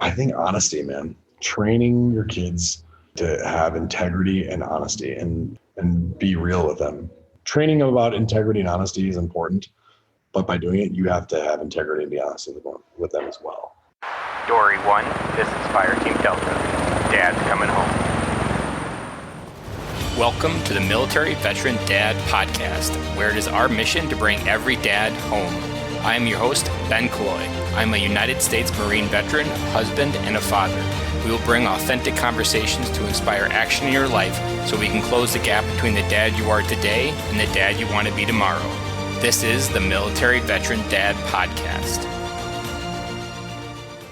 I think honesty, man. Training your kids to have integrity and honesty and be real with them. Training them about integrity and honesty is important, but by doing it, you have to have integrity and be honest with them as well. Dory 1, this is Fire Team Delta. Dad's coming home. Welcome to the Military Veteran Dad Podcast, where it is our mission to bring every dad home. I am your host, Ben Killoy. I'm a United States Marine veteran, husband, and a father. We will bring authentic conversations to inspire action in your life so we can close the gap between the dad you are today and the dad you want to be tomorrow. This is the Military Veteran Dad Podcast.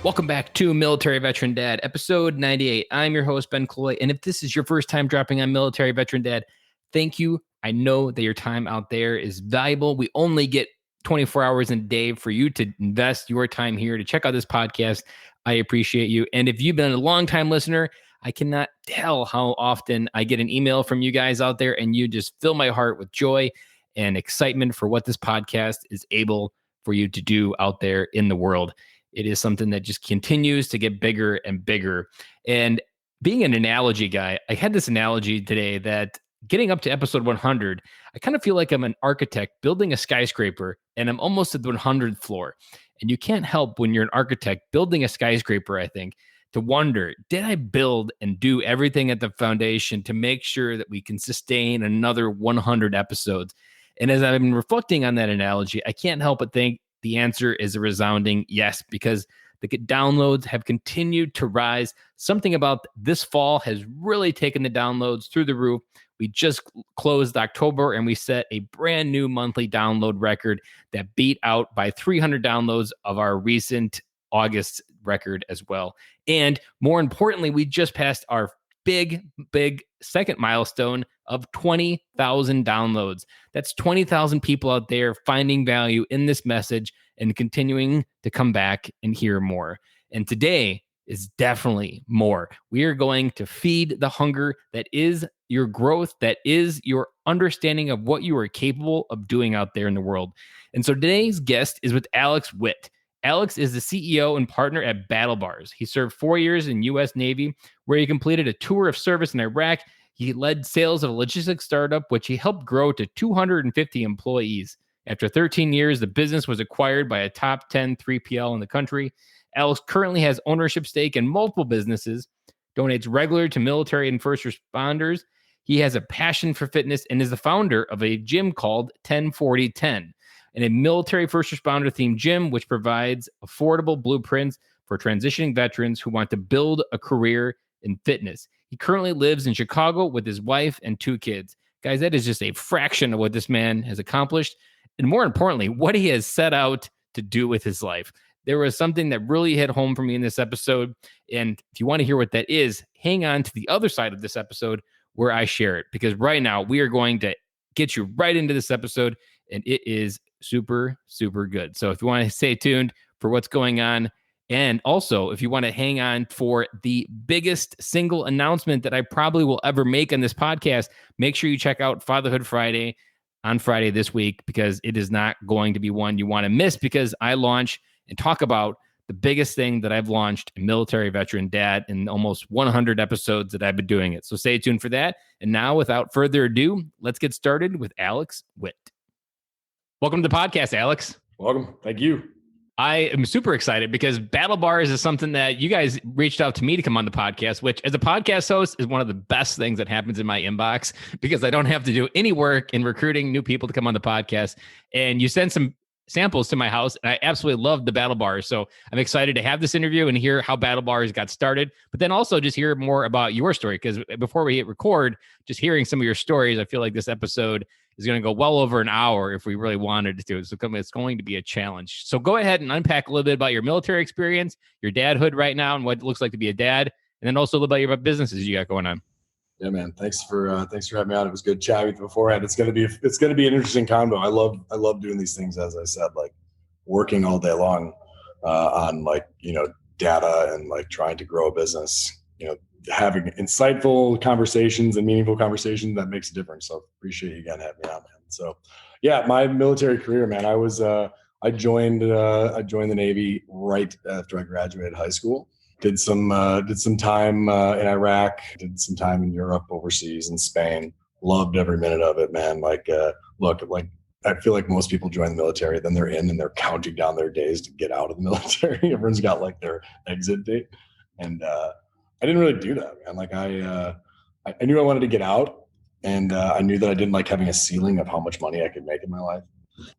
Welcome back to Military Veteran Dad, episode 98. I'm your host, Ben Killoy, and if this is your first time dropping on Military Veteran Dad, thank you. I know that your time out there is valuable. We only get 24 hours in a day for you to invest your time here to check out this podcast. I appreciate you. And if you've been a long-time listener, I cannot tell how often I get an email from you guys out there, and you just fill my heart with joy and excitement for what this podcast is able for you to do out there in the world. It is something that just continues to get bigger and bigger. And being an analogy guy, I had this analogy today that getting up to episode 100, I kind of feel like I'm an architect building a skyscraper and I'm almost at the 100th floor. And you can't help when you're an architect building a skyscraper, I think, to wonder, did I build and do everything at the foundation to make sure that we can sustain another 100 episodes? And as I've been reflecting on that analogy, I can't help but think the answer is a resounding yes, because the downloads have continued to rise. Something about this fall has really taken the downloads through the roof. We just closed October and we set a brand new monthly download record that beat out by 300 downloads of our recent August record as well. And more importantly, we just passed our big second milestone of 20,000 downloads. That's 20,000 people out there finding value in this message and continuing to come back and hear more. And today is definitely more. We are going to feed the hunger that is your growth, that is your understanding of what you are capable of doing out there in the world. And so today's guest is with Alex Witt. Alex is the CEO and partner at BattleBars. He served 4 years in U.S. Navy, where he completed a tour of service in Iraq. He led sales of a logistics startup, which he helped grow to 250 employees. After 13 years, the business was acquired by a top 10 3PL in the country. Alex currently has ownership stake in multiple businesses, donates regularly to military and first responders. He has a passion for fitness and is the founder of a gym called 104010, and a military first responder themed gym, which provides affordable blueprints for transitioning veterans who want to build a career in fitness. He currently lives in Chicago with his wife and 2 kids. Guys, that is just a fraction of what this man has accomplished. And more importantly, what he has set out to do with his life. There was something that really hit home for me in this episode. And if you want to hear what that is, hang on to the other side of this episode where I share it. Because right now we are going to get you right into this episode. And it is super, super good. So if you want to stay tuned for what's going on, and also if you want to hang on for the biggest single announcement that I probably will ever make on this podcast, make sure you check out Fatherhood Friday on Friday this week, because it is not going to be one you want to miss, because I launch and talk about the biggest thing that I've launched in Military Veteran Dad in almost 100 episodes that I've been doing it. So stay tuned for that. And now, without further ado, let's get started with Alex Witt. Welcome to the podcast, Alex. Welcome. Thank you. I am super excited because BattleBars is something that you guys reached out to me to come on the podcast, which as a podcast host is one of the best things that happens in my inbox, because I don't have to do any work in recruiting new people to come on the podcast. And you sent some samples to my house, and I absolutely love the BattleBars. So I'm excited to have this interview and hear how BattleBars got started, but then also just hear more about your story. Because before we hit record, just hearing some of your stories, I feel like this episode is going to go well over an hour if we really wanted to do it. So it's going to be a challenge. So go ahead and unpack a little bit about your military experience, your dadhood right now, and what it looks like to be a dad, and then also a little bit about your businesses you got going on. Yeah, man. Thanks for having me on. It was good chatting with you beforehand. It's gonna be an interesting combo. I love doing these things, as I said, like working all day long on data and like trying to grow a business. Having insightful conversations and meaningful conversations that makes a difference. So appreciate you again having me on, man. So yeah, my military career, man. I joined the Navy right after I graduated high school. did some time in Iraq, did some time in Europe, overseas in Spain. Loved every minute of it, man. Like, look, like I feel like most people join the military, then they're in and they're counting down their days to get out of the military. Everyone's got like their exit date, and I didn't really do that, man. Like I knew I wanted to get out, and I knew that I didn't like having a ceiling of how much money I could make in my life.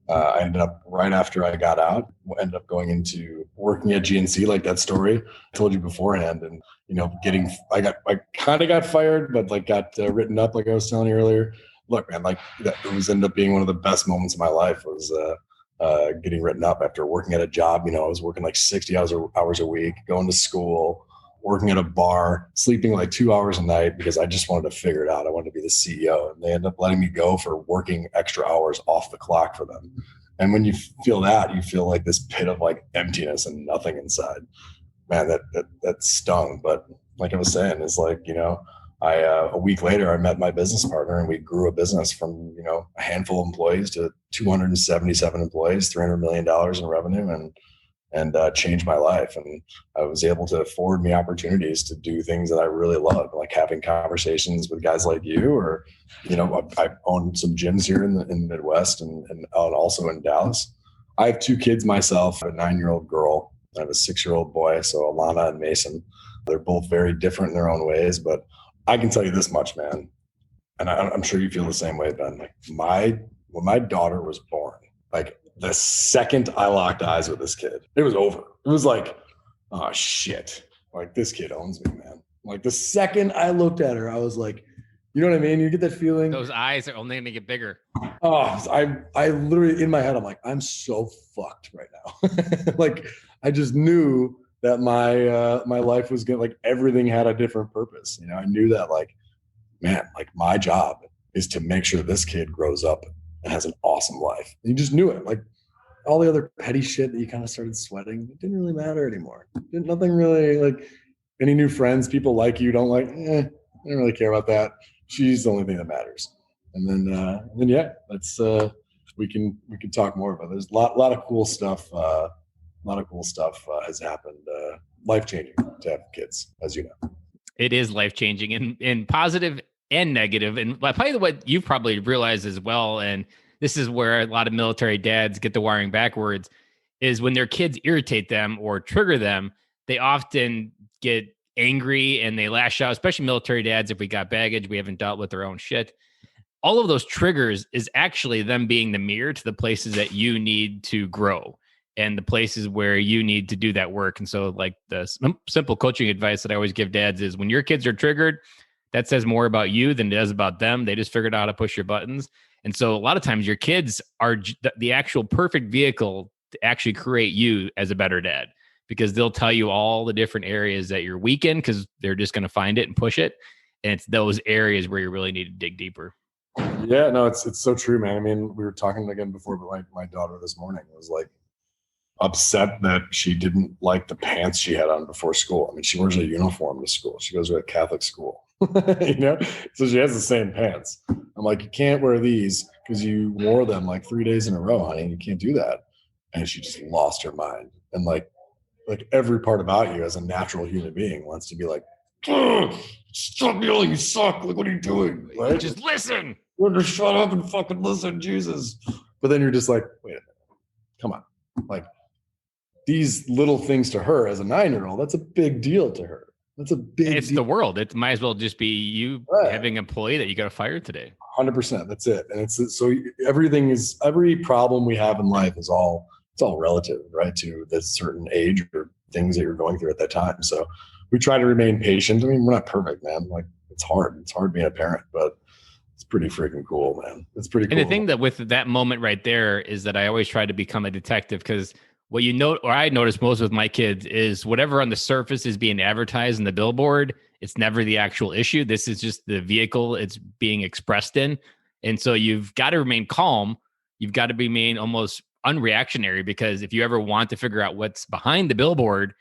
I ended up right after I got out, ended up going into working at GNC, like that story I told you beforehand. And, you know, I kind of got fired, but like got written up, like I was telling you earlier. Look, man, like that ended up being one of the best moments of my life was getting written up after working at a job. You know, I was working like 60 hours a week, going to school, working at a bar, sleeping like 2 hours a night because I just wanted to figure it out. I wanted to be the CEO. And they ended up letting me go for working extra hours off the clock for them. And when you feel that, you feel like this pit of like emptiness and nothing inside. Man, that stung. But like I was saying, is like, you know, a week later, I met my business partner and we grew a business from, you know, a handful of employees to 277 employees, $300 million in revenue, and changed my life. And I was able to afford me opportunities to do things that I really love, like having conversations with guys like you, or, you know, I own some gyms here in the Midwest and also in Dallas. I have 2 kids myself, a 9-year-old girl. I have a 6-year-old boy. So Alana and Mason, they're both very different in their own ways, but I can tell you this much, man. And I'm sure you feel the same way, Ben. Like when my daughter was born, like the second I locked eyes with this kid, it was over. It was like, oh shit. Like this kid owns me, man. Like the second I looked at her, I was like, you know what I mean? You get that feeling. Those eyes are only going to get bigger. Oh, I literally in my head, I'm like, I'm so fucked right now. Like I just knew that my life was gonna, like everything had a different purpose. You know, I knew that like, man, like my job is to make sure this kid grows up and has an awesome life. And you just knew it. Like all the other petty shit that you kind of started sweating, it didn't really matter anymore. Nothing really, like any new friends, people like you, don't like, I don't really care about that. She's the only thing that matters. And then yeah, that's we can talk more about it. There's a lot of cool stuff. A lot of cool stuff has happened. Life-changing to have kids, as you know. It is life-changing in positive and negative. And probably what you've probably realized as well, and this is where a lot of military dads get the wiring backwards, is when their kids irritate them or trigger them, they often get angry and they lash out, especially military dads. If we got baggage, we haven't dealt with their own shit. All of those triggers is actually them being the mirror to the places that you need to grow and the places where you need to do that work. And so like the simple coaching advice that I always give dads is when your kids are triggered, that says more about you than it does about them. They just figured out how to push your buttons. And so a lot of times your kids are the actual perfect vehicle to actually create you as a better dad, because they'll tell you all the different areas that you're weak in because they're just going to find it and push it. And it's those areas where you really need to dig deeper. Yeah, no, it's so true, man. I mean, we were talking again before, but like my daughter this morning was like upset that she didn't like the pants she had on before school. I mean, she wears a uniform to school. She goes to a Catholic school, you know, so she has the same pants. I'm like, you can't wear these because you wore them like 3 days in a row, honey. You can't do that. And she just lost her mind. And like every part about you as a natural human being wants to be like, stop yelling, you suck. Like, what are you doing? Right? Just listen. Just shut up and fucking listen, Jesus. But then you're just like, wait a minute, come on. Like these little things to her as a 9-year-old, that's a big deal to her. That's a big It's deal. the world. It might as well just be you having an employee that you got to fire today. 100%. That's it. And it's so every problem we have in life it's all relative, right? To this certain age or things that you're going through at that time. So we try to remain patient. I mean, we're not perfect, man. Like it's hard. It's hard being a parent, but it's pretty freaking cool, man. It's pretty cool. And the thing that with that moment right there is that I always try to become a detective, because what I notice most with my kids is whatever on the surface is being advertised in the billboard, it's never the actual issue. This is just the vehicle it's being expressed in. And so you've got to remain calm. You've got to remain almost unreactionary, because if you ever want to figure out what's behind the billboard,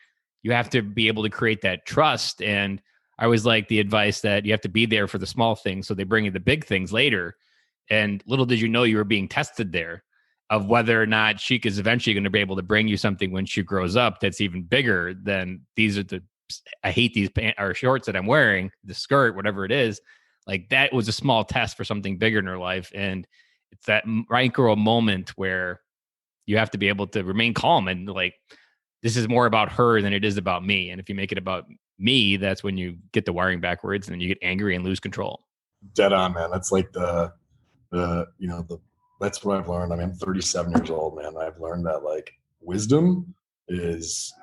you have to be able to create that trust. And I always like the advice that you have to be there for the small things, so they bring you the big things later. And little did you know you were being tested there of whether or not she is eventually going to be able to bring you something when she grows up that's even bigger than these are the I hate these pants or shorts that I'm wearing, the skirt, whatever it is. Like that was a small test for something bigger in her life. And it's that micro moment where you have to be able to remain calm and like, this is more about her than it is about me. And if you make it about me, that's when you get the wiring backwards and then you get angry and lose control. Dead on, man. That's like that's what I've learned. I mean, I'm 37 years old, man. I've learned that like wisdom is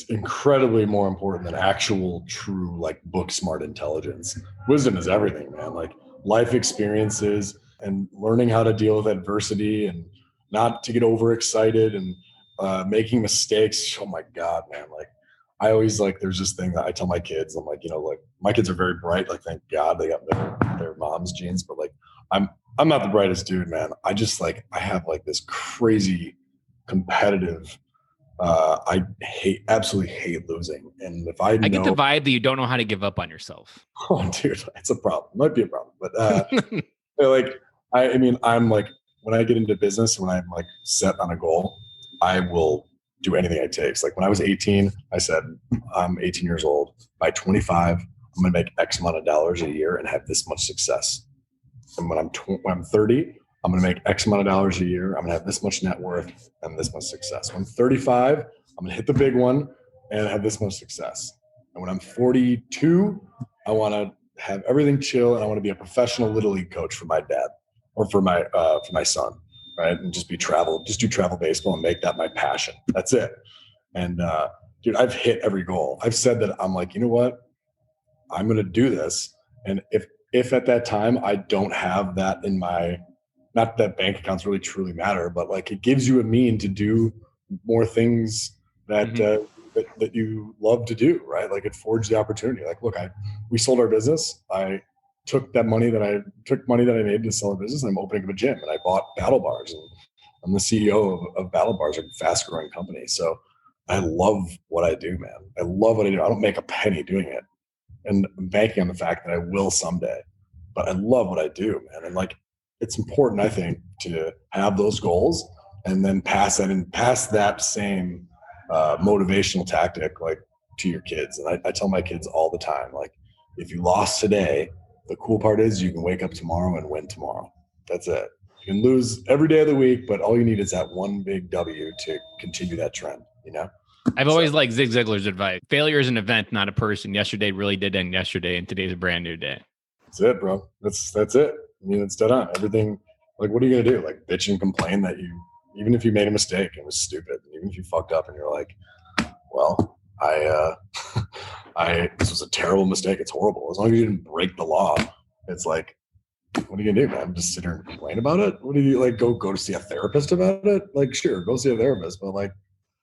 incredibly more important than actual true like book smart intelligence. Wisdom is everything, man. Like life experiences and learning how to deal with adversity and not to get overexcited and making mistakes. Oh my God, man. Like I always like, there's this thing that I tell my kids, I'm like, like my kids are very bright. Like, thank God they got their mom's genes, but like, I'm not the brightest dude, man. I just like, I have like this crazy competitive, I absolutely hate losing. And if I get the vibe that you don't know how to give up on yourself. Oh dude, it's a problem. It might be a problem, but like, I mean, I'm like, when I get into business, when I'm like set on a goal, I will do anything it takes. Like when I was 18, I said, I'm 18 years old. By 25, I'm going to make X amount of dollars a year and have this much success. And when I'm 30, I'm going to make X amount of dollars a year. I'm going to have this much net worth and this much success. When I'm 35, I'm going to hit the big one and have this much success. And when I'm 42, I want to have everything chill and I want to be a professional little league coach for my dad or for my son, right? And just do travel baseball and make that my passion. That's it. And dude, I've hit every goal. I've said that I'm like, you know what? I'm going to do this. And if at that time I don't have that in my, not that bank accounts really truly matter, but like it gives you a mean to do more things that that you love to do, right? Like it forged the opportunity. Like, look, we sold our business. I took money that I made to sell a business. And I'm opening up a gym, and I bought BattleBars, and I'm the CEO of BattleBars, a fast growing company. So I love what I do, man. I love what I do. I don't make a penny doing it, and I'm banking on the fact that I will someday. But I love what I do, man. And like, it's important, I think, to have those goals and then pass that same motivational tactic like to your kids. And I tell my kids all the time, like, if you lost today, the cool part is you can wake up tomorrow and win tomorrow. That's it. You can lose every day of the week, but all you need is that one big W to continue that trend, you know? I've always liked Zig Ziglar's advice. Failure is an event, not a person. Yesterday really did end yesterday, and today's a brand new day. That's it, bro. That's it. I mean, it's dead on. Everything, like, what are you going to do? Like, bitch and complain that even if you made a mistake and it was stupid, even if you fucked up and you're like, well, this was a terrible mistake. It's horrible. As long as you didn't break the law, it's like, what are you gonna do, man? Just sit here and complain about it? What do you like? Go to see a therapist about it? Like, sure, go see a therapist, but like,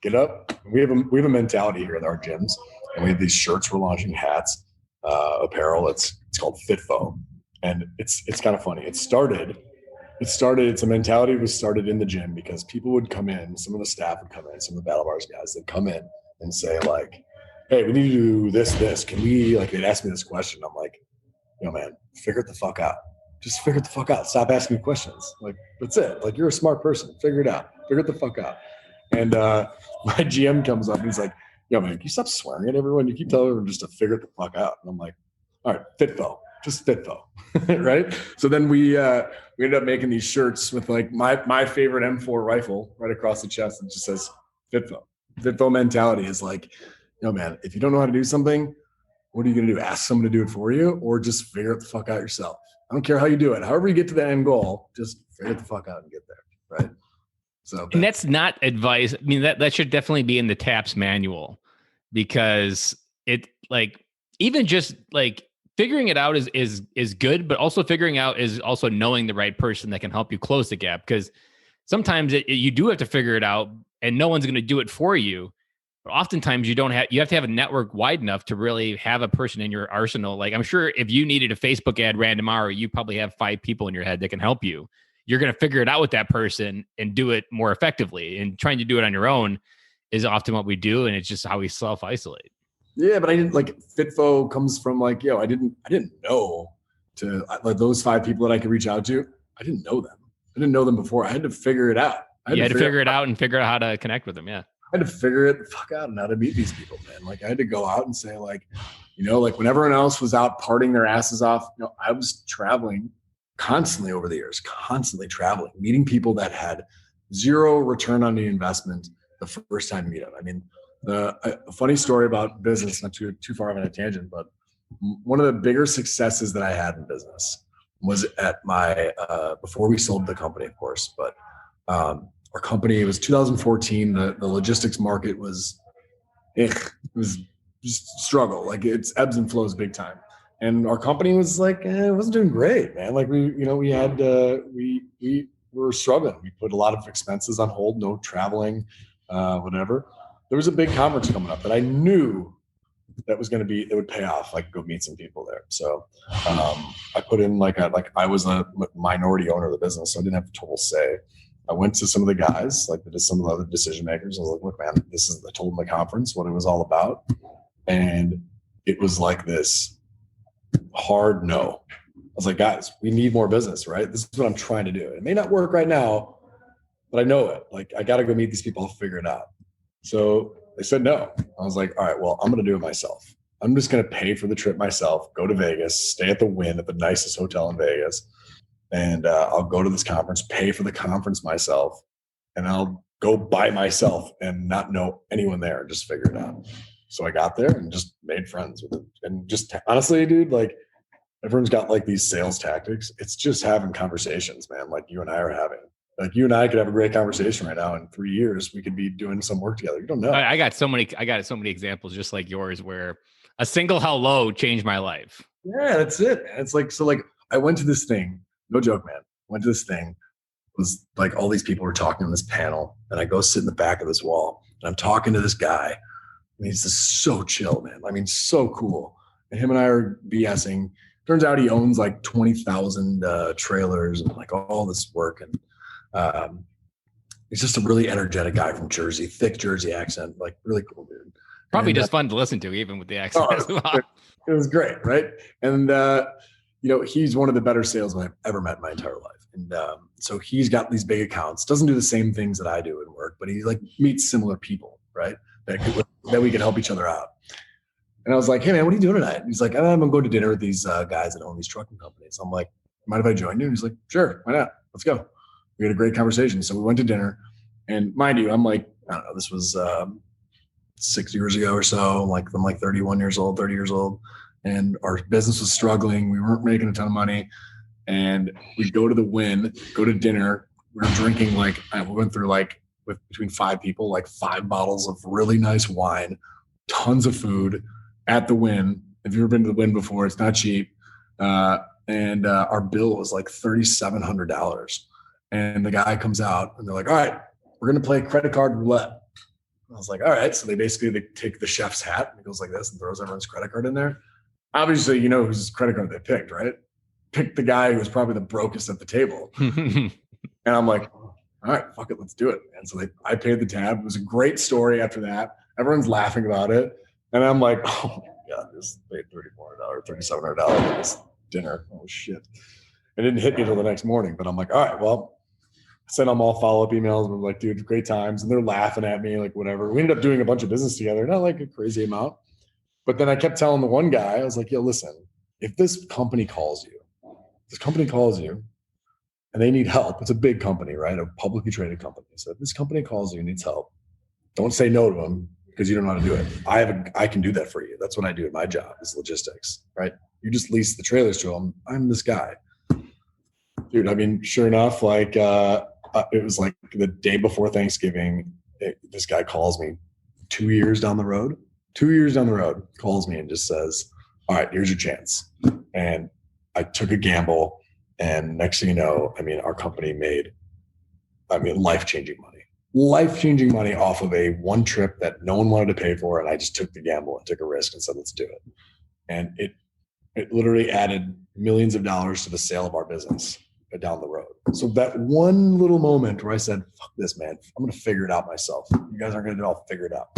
get up. We have a mentality here at our gyms, and we have these shirts we're launching, hats, apparel. It's called FitFo, and it's kind of funny. It's a mentality was started in the gym because people would come in, some of the staff would come in, some of the BattleBars guys, they'd come in and say like, hey, we need to do this. Can we, like, they'd ask me this question. I'm like, man, figure it the fuck out. Just figure it the fuck out. Stop asking me questions. Like, that's it. Like, you're a smart person. Figure it out. Figure it the fuck out. And my GM comes up and he's like, man, can you stop swearing at everyone? You keep telling everyone just to figure it the fuck out. And I'm like, all right, FitFo. Just FitFo. Right? So then we ended up making these shirts with like my favorite M4 rifle right across the chest that just says FitFo. FitFo mentality is like, man, if you don't know how to do something, what are you going to do? Ask someone to do it for you, or just figure it the fuck out yourself? I don't care how you do it. However you get to the end goal, just figure it the fuck out and get there. Right? So, and that's not advice. I mean, that should definitely be in the TAPS manual, because it, like, even just like figuring it out is good, but also figuring out is also knowing the right person that can help you close the gap. Because sometimes you do have to figure it out, and no one's going to do it for you. But oftentimes you have to have a network wide enough to really have a person in your arsenal. Like, I'm sure if you needed a Facebook ad ran tomorrow, you probably have 5 people in your head that can help you. You're going to figure it out with that person and do it more effectively. And trying to do it on your own is often what we do. And it's just how we self-isolate. Yeah, but I didn't, like, FitFo comes from like, I didn't know to, like, those 5 people that I could reach out to. I didn't know them. I didn't know them before. I had to figure it out. You had to figure it out and figure out how to connect with them. Yeah. I had to figure it the fuck out and how to meet these people, man. Like I had to go out and say like, like when everyone else was out partying their asses off, I was traveling constantly over the years, constantly traveling, meeting people that had zero return on the investment the first time you meet them. I mean, a funny story about business, not too far of a tangent, but one of the bigger successes that I had in business was at my, before we sold the company, of course, but our company, it was 2014. The logistics market was, it was just struggle. Like it's ebbs and flows big time. And our company was like, it wasn't doing great, man. Like we were struggling. We put a lot of expenses on hold, no traveling, whatever. There was a big conference coming up that I knew that was going to be, it would pay off, like go meet some people there. So I put in I was a minority owner of the business, so I didn't have total say. I went to some of the guys, like some of the other decision makers. I was like, look, man, I told them the conference what it was all about. And it was like this hard no. I was like, guys, we need more business, right? This is what I'm trying to do. It may not work right now, but I know it. Like, I got to go meet these people. I'll figure it out. So they said no. I was like, all right, well, I'm going to do it myself. I'm just going to pay for the trip myself, go to Vegas, stay at the Wynn at the nicest hotel in Vegas. And I'll go to this conference, pay for the conference myself, and I'll go by myself and not know anyone there and just figure it out. So I got there and just made friends with it. And just honestly, dude, like everyone's got like these sales tactics. It's just having conversations, man, like you and I are having. Like you and I could have a great conversation right now. In 3 years, we could be doing some work together. You don't know. I got so many examples just like yours where a single hello changed my life. Yeah, that's it, man. It's like, so like I went to this thing, no joke, man. Went to this thing, it was like all these people were talking on this panel, and I go sit in the back of this wall, and I'm talking to this guy, and he's just so chill, man. I mean, so cool. And him and I are BSing. Turns out he owns like 20,000 trailers and like all this work. And he's just a really energetic guy from Jersey, thick Jersey accent, like really cool dude. Probably just fun to listen to, even with the accent as well. It was great, right? And he's one of the better salesmen I've ever met in my entire life. And so he's got these big accounts, doesn't do the same things that I do in work, but he like meets similar people, right? That we can help each other out. And I was like, hey man, what are you doing tonight? And he's like, I'm gonna go to dinner with these guys that own these trucking companies. I'm like, mind if I join you? And he's like, sure, why not? Let's go. We had a great conversation. So we went to dinner, and mind you, I'm like, I don't know, this was 6 years ago or so. I'm like 30 years old. And our business was struggling. We weren't making a ton of money. And we'd go to the Wynn, go to dinner. We were drinking we went through with between 5 people, 5 bottles of really nice wine, tons of food at the Wynn. If you've ever been to the Wynn before, it's not cheap. And our bill was like $3,700. And the guy comes out and they're like, all right, we're going to play credit card roulette. I was like, all right. So they take the chef's hat and he goes like this and throws everyone's credit card in there. Obviously, you know whose credit card they picked, right? Picked the guy who was probably the brokest at the table. And I'm like, all right, fuck it, let's do it. And so I paid the tab. It was a great story after that. Everyone's laughing about it. And I'm like, oh my God, this paid $3,400, $3,700 for this dinner. Oh shit. It didn't hit me till the next morning, but I'm like, all right, well, I sent them all follow-up emails. And I'm like, dude, great times. And they're laughing at me, like whatever. We ended up doing a bunch of business together, not like a crazy amount. But then I kept telling the one guy, I was like, yo, listen, if this company calls you and they need help, it's a big company, right? A publicly traded company. So if this company calls you and needs help, don't say no to them because you don't know how to do it. I can do that for you. That's what I do at my job is logistics, right? You just lease the trailers to them. I'm this guy. Dude, I mean, sure enough, it was like the day before Thanksgiving, this guy calls me 2 years down the road, calls me and just says, all right, here's your chance. And I took a gamble. And next thing you know, I mean, our company made, life-changing money off of a one trip that no one wanted to pay for. And I just took the gamble and took a risk and said, let's do it. And it literally added millions of dollars to the sale of our business down the road. So that one little moment where I said, fuck this, man, I'm going to figure it out myself. You guys aren't going to do it. I'll figure it out.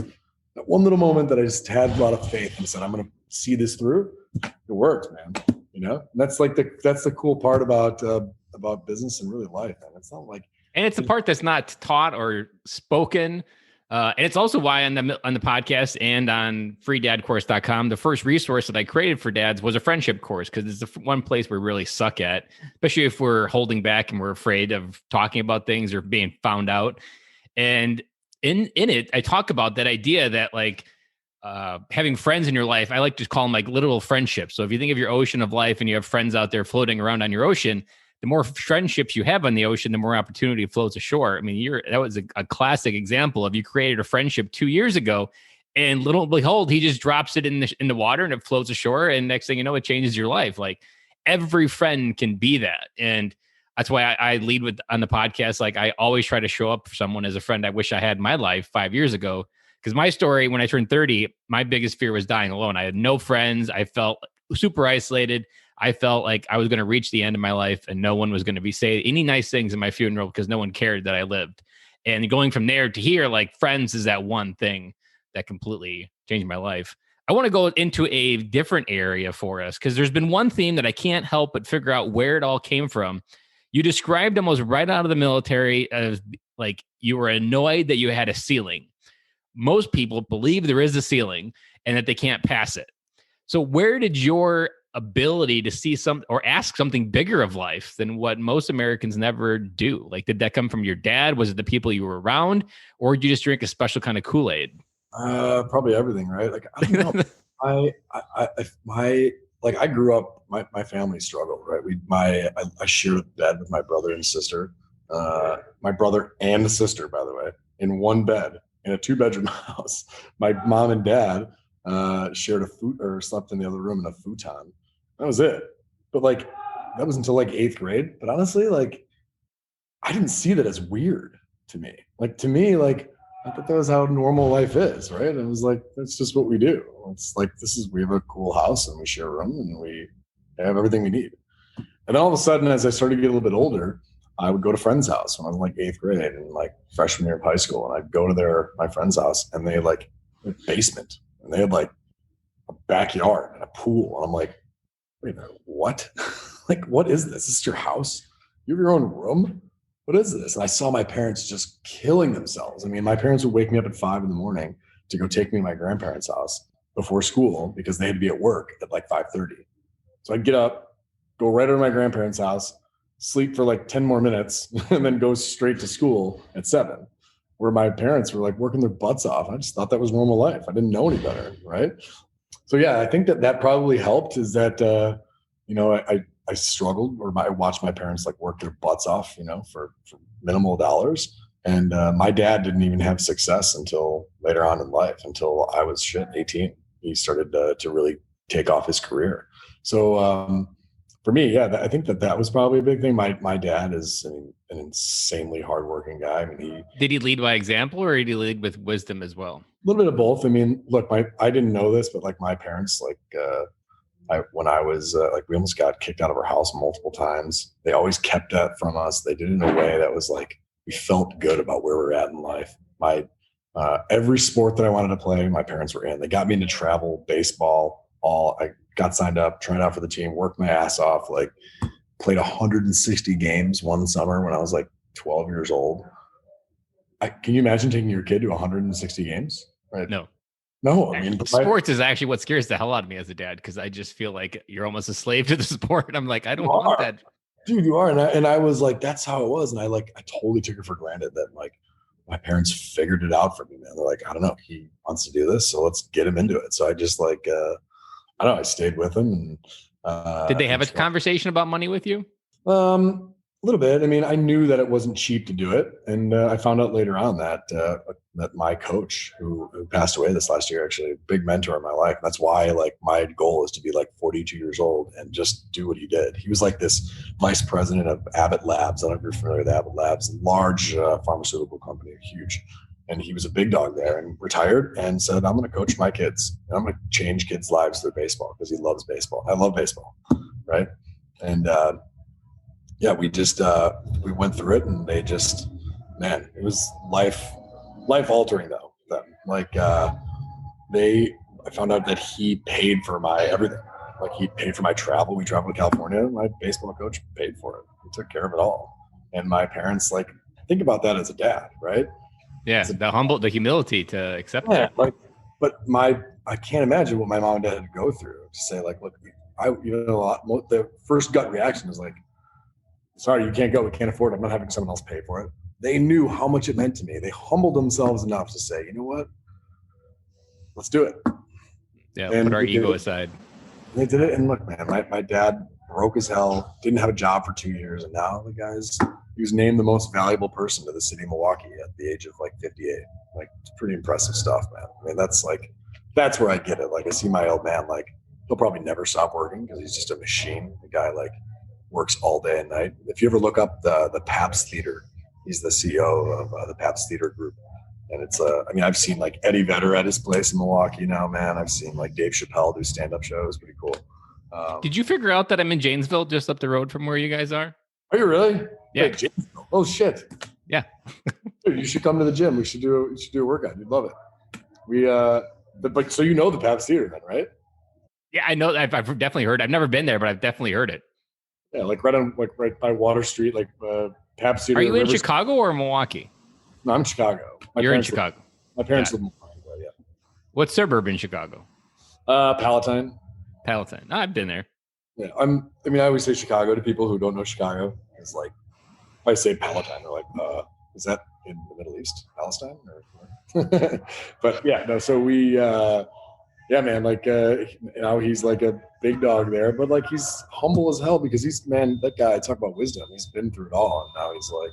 That one little moment that I just had a lot of faith and said, I'm going to see this through. It worked, man. You know, and that's the cool part about business and really life, man. It's not like, and it's the part that's not taught or spoken. And it's also why on the podcast and on freedadcourse.com, the first resource that I created for dads was a friendship course, because it's the one place we really suck at, especially if we're holding back and we're afraid of talking about things or being found out. And in it, I talk about that idea that like having friends in your life, I like to call them like literal friendships. So if you think of your ocean of life and you have friends out there floating around on your ocean, the more friendships you have on the ocean, the more opportunity floats ashore. I mean, that was a classic example of you created a friendship 2 years ago, and little behold, he just drops it in the water and it floats ashore. And next thing you know, it changes your life. Like every friend can be that. And that's why I lead with on the podcast. Like I always try to show up for someone as a friend I wish I had in my life 5 years ago. Because my story, when I turned 30, my biggest fear was dying alone. I had no friends. I felt super isolated. I felt like I was going to reach the end of my life and no one was going to be saying any nice things in my funeral because no one cared that I lived. And going from there to here, like friends is that one thing that completely changed my life. I want to go into a different area for us because there's been one theme that I can't help but figure out where it all came from. You described almost right out of the military as like you were annoyed that you had a ceiling. Most people believe there is a ceiling and that they can't pass it. So where did your ability to see some or ask something bigger of life than what most Americans never do? Like, did that come from your dad? Was it the people you were around, or did you just drink a special kind of Kool-Aid? Probably everything, right? Like, I don't know. I grew up, my family struggled, right? I shared a bed with my brother and sister, my brother and sister, by the way, in one bed in a 2-bedroom house. My mom and dad shared slept in the other room in a futon. That was it. But like, that was until like 8th grade. But honestly, like, I didn't see that as weird to me. Like, to me, like, I thought that was how normal life is, right? And it was like, that's just what we do. It's like, we have a cool house and we share a room and we have everything we need. And then all of a sudden, as I started to get a little bit older, I would go to friends' house when I was in like 8th grade and like freshman year of high school. And I'd go to my friend's house and they had like a basement and they had like a backyard and a pool. And I'm like, wait a minute, what? Like, what is this? Is this your house? You have your own room? What is this? And I saw my parents just killing themselves. I mean, my parents would wake me up at 5 a.m. to go take me to my grandparents' house before school because they had to be at work at like 5:30. So I'd get up, go right over to my grandparents' house, sleep for like 10 more minutes, and then go straight to school at 7, where my parents were like working their butts off. I just thought that was normal life. I didn't know any better, right? So yeah, I think that probably helped is that, I struggled, or I watched my parents like work their butts off, for minimal dollars. And my dad didn't even have success until later on in life, until I was 18. He started to really take off his career. So for me, yeah, I think that was probably a big thing. My dad is an insanely hardworking guy. I mean, did he lead by example or did he lead with wisdom as well? A little bit of both. I mean, look, I didn't know this, but like my parents, like when I was we almost got kicked out of our house multiple times. They always kept that from us. They did it in a way that was like, we felt good about where we're at in life. Every sport that I wanted to play, my parents were in. They got me into travel, baseball, I got signed up, tried out for the team, worked my ass off, like played 160 games one summer when I was like 12 years old. Can you imagine taking your kid to 160 games? Right? No, I mean, sports is actually what scares the hell out of me as a dad, because I just feel like you're almost a slave to the sport. I'm like, I don't want that. Dude, you are. And I was like, that's how it was. And I totally took it for granted that like my parents figured it out for me, man. They're like, I don't know, he wants to do this, so let's get him into it. So I just like, I don't know, I stayed with him. And did they have a conversation about money with you? A little bit. I mean, I knew that it wasn't cheap to do it. And I found out later on that my coach who passed away this last year, actually a big mentor in my life. And that's why like my goal is to be like 42 years old and just do what he did. He was like this vice president of Abbott Labs. I don't know if you're familiar with Abbott Labs, large pharmaceutical company, huge. And he was a big dog there and retired and said, I'm going to coach my kids and I'm going to change kids' lives through baseball because he loves baseball. I love baseball. Right. And, yeah, we just we went through it, and they just, man, it was life altering though. Like I found out that he paid for my everything. Like he paid for my travel. We traveled to California. My baseball coach paid for it. He took care of it all. And my parents, like, think about that as a dad, right? Yeah, the humility to accept that. Like, but I can't imagine what my mom and dad had to go through to say, like, look, the first gut reaction is like, sorry, you can't go. We can't afford it. I'm not having someone else pay for it. They knew how much it meant to me. They humbled themselves enough to say, you know what? Let's do it. Yeah, and put our ego aside. They did it. And look, man, my dad broke as hell, didn't have a job for 2 years. And now he was named the most valuable person to the city of Milwaukee at the age of like 58. Like, it's pretty impressive stuff, man. I mean, that's where I get it. Like, I see my old man, like, he'll probably never stop working because he's just a machine. The guy, like, works all day and night. If you ever look up the Pabst Theater, he's the CEO of the Pabst Theater Group. And it's, I mean, I've seen like Eddie Vedder at his place in Milwaukee now, man. I've seen like Dave Chappelle do stand-up shows. Pretty cool. Did you figure out that I'm in Janesville, just up the road from where you guys are? Are you really? Yeah. Wait, Janesville? Oh shit. Yeah. Dude, you should come to the gym. You should do a workout. You'd love it. So you know the Pabst Theater then, right? Yeah, I know. I've definitely heard. I've never been there, but I've definitely heard it. Yeah, like right by Water Street, like Pabst Theater. Are you in Chicago or Milwaukee? No, I'm in Chicago. You're in Chicago. My parents live in Milwaukee, yeah. What suburb in Chicago? Palatine. Palatine. Oh, I've been there. Yeah, I always say Chicago to people who don't know Chicago. It's like, if I say Palatine, they're like, is that in the Middle East, Palestine? But yeah, no. So we, yeah, man. Like, now he's like a big dog there, but like he's humble as hell because that guy. Talk about wisdom. He's been through it all, and now he's like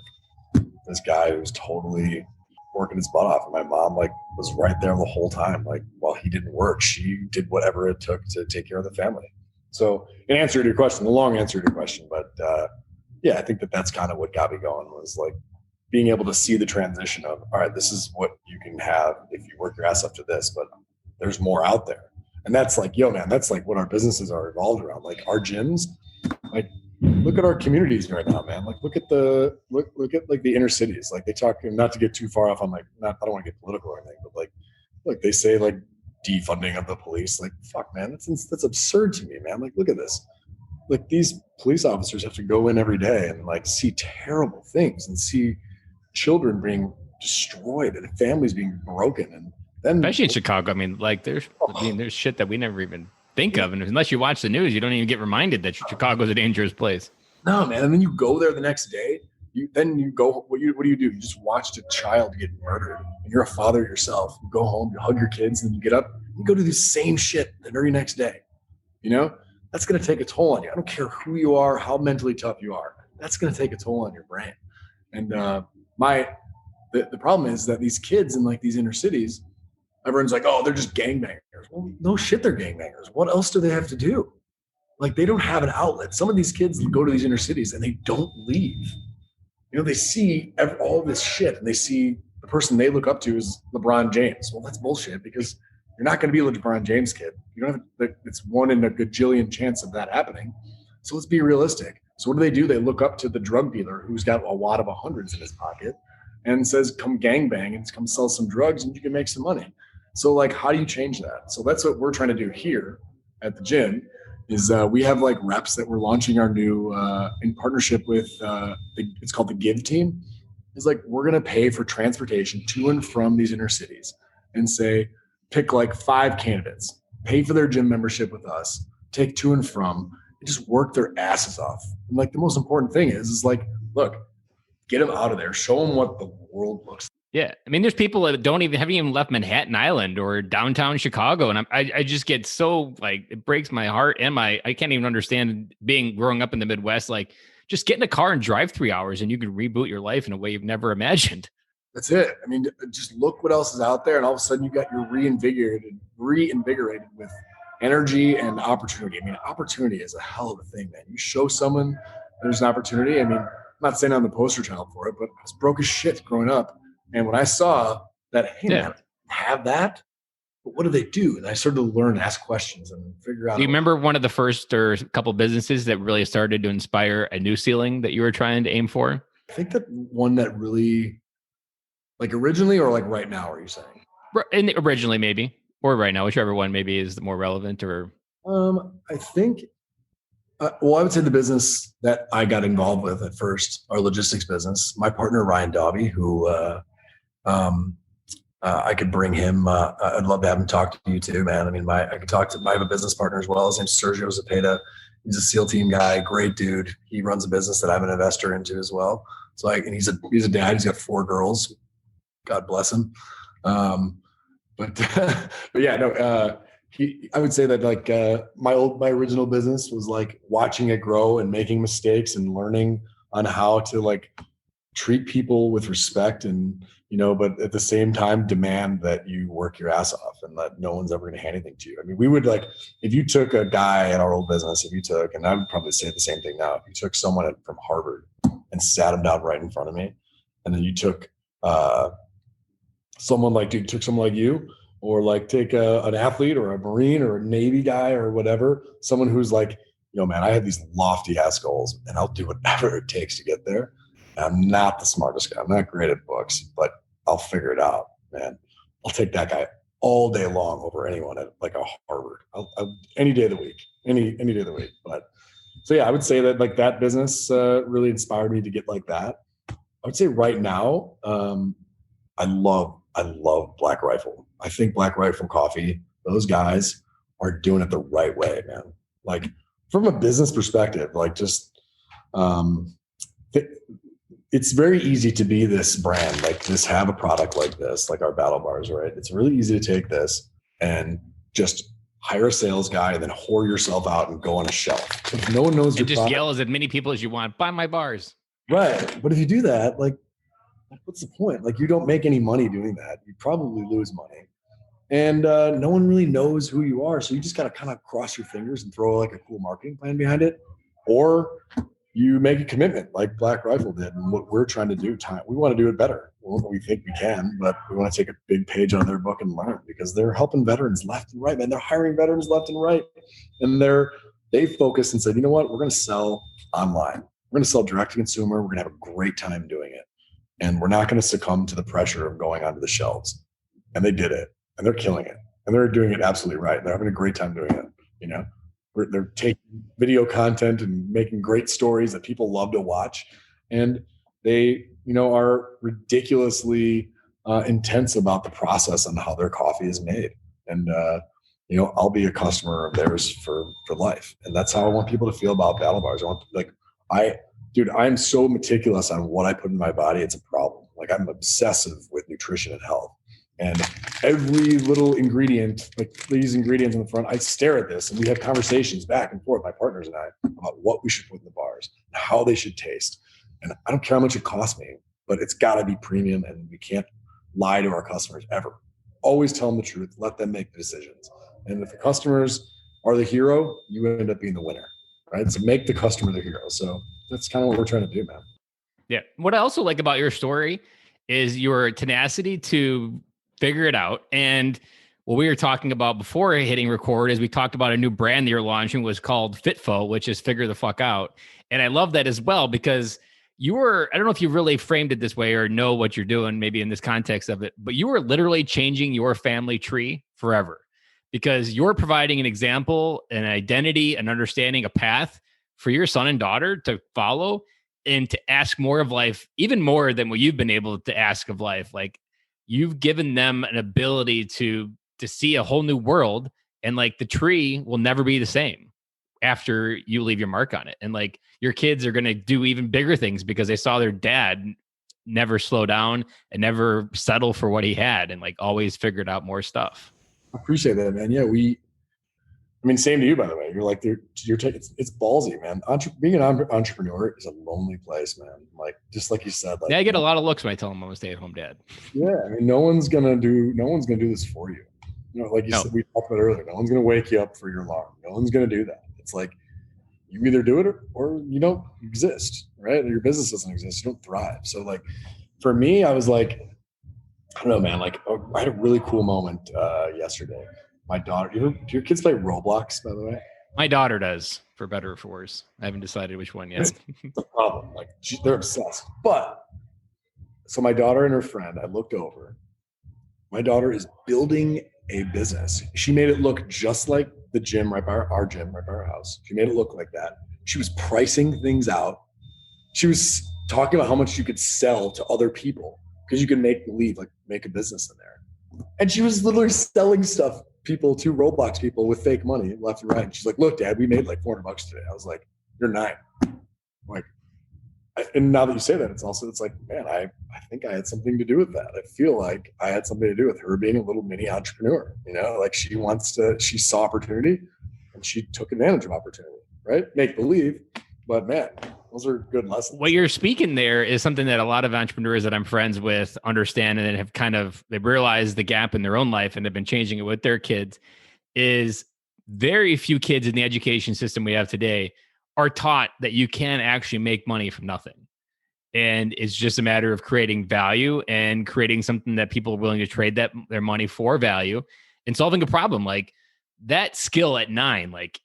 this guy who's totally working his butt off. And my mom like was right there the whole time. Like, while he didn't work, she did whatever it took to take care of the family. So, in answer to your question, the long answer to your question, but yeah, I think that's kind of what got me going, was like being able to see the transition of, all right, this is what you can have if you work your ass up to this, but there's more out there. And that's like, yo, man, that's like what our businesses are evolved around. Like our gyms, like look at our communities right now, man. Like look at like the inner cities. Like they talk, not to get too far off on like, I don't want to get political or anything, but like, look, they say like defunding of the police. Like, fuck, man, that's absurd to me, man. Like, look at this. Like these police officers have to go in every day and like see terrible things and see children being destroyed and families being broken. And then, especially in Chicago, I mean, like there's shit that we never even think of, and unless you watch the news, you don't even get reminded that Chicago's a dangerous place. No, man. And then you go there the next day. What do you do? You just watched a child get murdered, and you're a father yourself. You go home, you hug your kids, and then you get up, you go do the same shit the very next day. You know, that's going to take a toll on you. I don't care who you are, how mentally tough you are. That's going to take a toll on your brain. And the problem is that these kids in like these inner cities, everyone's like, oh, they're just gangbangers. Well, no shit, they're gangbangers. What else do they have to do? Like, they don't have an outlet. Some of these kids go to these inner cities and they don't leave. You know, they see all this shit and they see the person they look up to is LeBron James. Well, that's bullshit, because you're not going to be a LeBron James kid. You don't have, it's 1 in a gajillion chance of that happening. So let's be realistic. So what do? They look up to the drug dealer who's got a wad of hundreds in his pocket and says, come gangbang and come sell some drugs and you can make some money. So like, how do you change that? So that's what we're trying to do here at the gym is we have like reps that we're launching our new, in partnership with, it's called the Give Team. It's like, we're going to pay for transportation to and from these inner cities and say, pick like 5 candidates, pay for their gym membership with us, take to and from, and just work their asses off. And like, the most important thing is like, look, get them out of there, show them what the world looks like. Yeah. I mean, there's people that haven't even left Manhattan Island or downtown Chicago. And I just get so like, it breaks my heart and I can't even understand growing up in the Midwest. Like, just get in a car and drive 3 hours and you can reboot your life in a way you've never imagined. That's it. I mean, just look what else is out there. And all of a sudden you're reinvigorated with energy and opportunity. I mean, opportunity is a hell of a thing, man. You show someone there's an opportunity. I mean, I'm not saying I'm the poster child for it, but I was broke as shit growing up. And when I saw that, hey, man, I have that, but what do they do? And I started to learn, ask questions, and figure out. Do you remember one of the first or couple businesses that really started to inspire a new ceiling that you were trying to aim for? I think that one that really, like originally or like right now, are you saying? Originally, maybe, or right now, whichever one maybe is the more relevant. Or I think. Well, I would say the business that I got involved with at first, our logistics business. My partner Ryan Dobby, who I could bring him. I'd love to have him talk to you too, man. I mean, I have a business partner as well. His name's Sergio Zepeda. He's a SEAL team guy, great dude. He runs a business that I'm an investor into as well. So and he's a dad. He's got 4 girls. God bless him. But yeah, no. I would say that like my original business was like watching it grow and making mistakes and learning on how to like treat people with respect and, but at the same time demand that you work your ass off and that no one's ever going to hand anything to you. I mean, we would like, if you took a guy in our old business, and I would probably say the same thing now, if you took someone from Harvard and sat him down right in front of me, and then you took someone like you, or like take an athlete or a Marine or a Navy guy or whatever, someone who's like, man, I have these lofty ass goals and I'll do whatever it takes to get there. I'm not the smartest guy. I'm not great at books, but I'll figure it out, man. I'll take that guy all day long over anyone at like a Harvard. Any day of the week, any day of the week. But so yeah, I would say that like that business really inspired me to get like that. I would say right now, I love Black Rifle. I think Black Rifle Coffee, those guys are doing it the right way, man. Like from a business perspective, like just it's very easy to be this brand, like just have a product like this, like our BattleBars, right? It's really easy to take this and just hire a sales guy and then whore yourself out and go on a shelf. If no one knows your just product, yell as many people as you want, buy my bars. Right. But if you do that, like, what's the point? Like, you don't make any money doing that. You probably lose money. And no one really knows who you are. So you just got to kind of cross your fingers and throw like a cool marketing plan behind it. Or you make a commitment like Black Rifle did. And what we're trying to do, we want to do it better. Well, we think we can, but we want to take a big page on their book and learn, because they're helping veterans left and right, man. They're hiring veterans left and right. And they focused and said, you know what? We're going to sell online. We're going to sell direct to consumer. We're going to have a great time doing it. And we're not going to succumb to the pressure of going onto the shelves. And they did it. And they're killing it. And they're doing it absolutely right. They're having a great time doing it. They're taking video content and making great stories that people love to watch. And they, are ridiculously intense about the process and how their coffee is made. And, I'll be a customer of theirs for life. And that's how I want people to feel about BattleBars. I'm so meticulous on what I put in my body. It's a problem. Like, I'm obsessive with nutrition and health. And every little ingredient, like these ingredients in the front, I stare at this and we have conversations back and forth, my partners and I, about what we should put in the bars, how they should taste. And I don't care how much it costs me, but it's got to be premium, and we can't lie to our customers ever. Always tell them the truth. Let them make the decisions. And if the customers are the hero, you end up being the winner, right? So make the customer the hero. So that's kind of what we're trying to do, man. Yeah. What I also like about your story is your tenacity to figure it out. And what we were talking about before hitting record is we talked about a new brand that you're launching was called FitFo, which is figure the fuck out. And I love that as well, because I don't know if you really framed it this way or know what you're doing, maybe in this context of it, but you were literally changing your family tree forever, because you're providing an example, an identity, an understanding, a path for your son and daughter to follow and to ask more of life, even more than what you've been able to ask of life. Like, you've given them an ability to see a whole new world, and like the tree will never be the same after you leave your mark on it. And like your kids are going to do even bigger things because they saw their dad never slow down and never settle for what he had, and like always figured out more stuff. I appreciate that, man. Yeah, same to you, by the way. You're like, it's ballsy, man. Being an entrepreneur is a lonely place, man. Like, just like you said. Like, yeah, I get a lot of looks when I tell them I'm a stay-at-home dad. Yeah, no one's gonna do this for you. Like you said, we talked about earlier. No one's gonna wake you up for your alarm. No one's gonna do that. It's like you either do it or you don't exist, right? Or your business doesn't exist. You don't thrive. So, like, for me, I was like, I don't know, man. Like, I had a really cool moment yesterday. My daughter, do your kids play Roblox, by the way? My daughter does, for better or for worse. I haven't decided which one yet. That's the problem. Like, they're obsessed. But so my daughter and her friend, I looked over. My daughter is building a business. She made it look just like the gym right by our house. She made it look like that. She was pricing things out. She was talking about how much you could sell to other people. because you can make a business in there. And she was literally selling stuff to Roblox people with fake money left and right. And she's like, look, Dad, we made like $400 today. I was like, you're 9. Like, and now that you say that, it's like, man, I think I had something to do with that. I feel like I had something to do with her being a little mini entrepreneur, like she saw opportunity and she took advantage of opportunity, right? Make believe, but man, those are good lessons. What you're speaking there is something that a lot of entrepreneurs that I'm friends with understand and have they've realized the gap in their own life and have been changing it with their kids. Is very few kids in the education system we have today are taught that you can actually make money from nothing. And it's just a matter of creating value and creating something that people are willing to trade their money for value and solving a problem. Like that skill at 9, like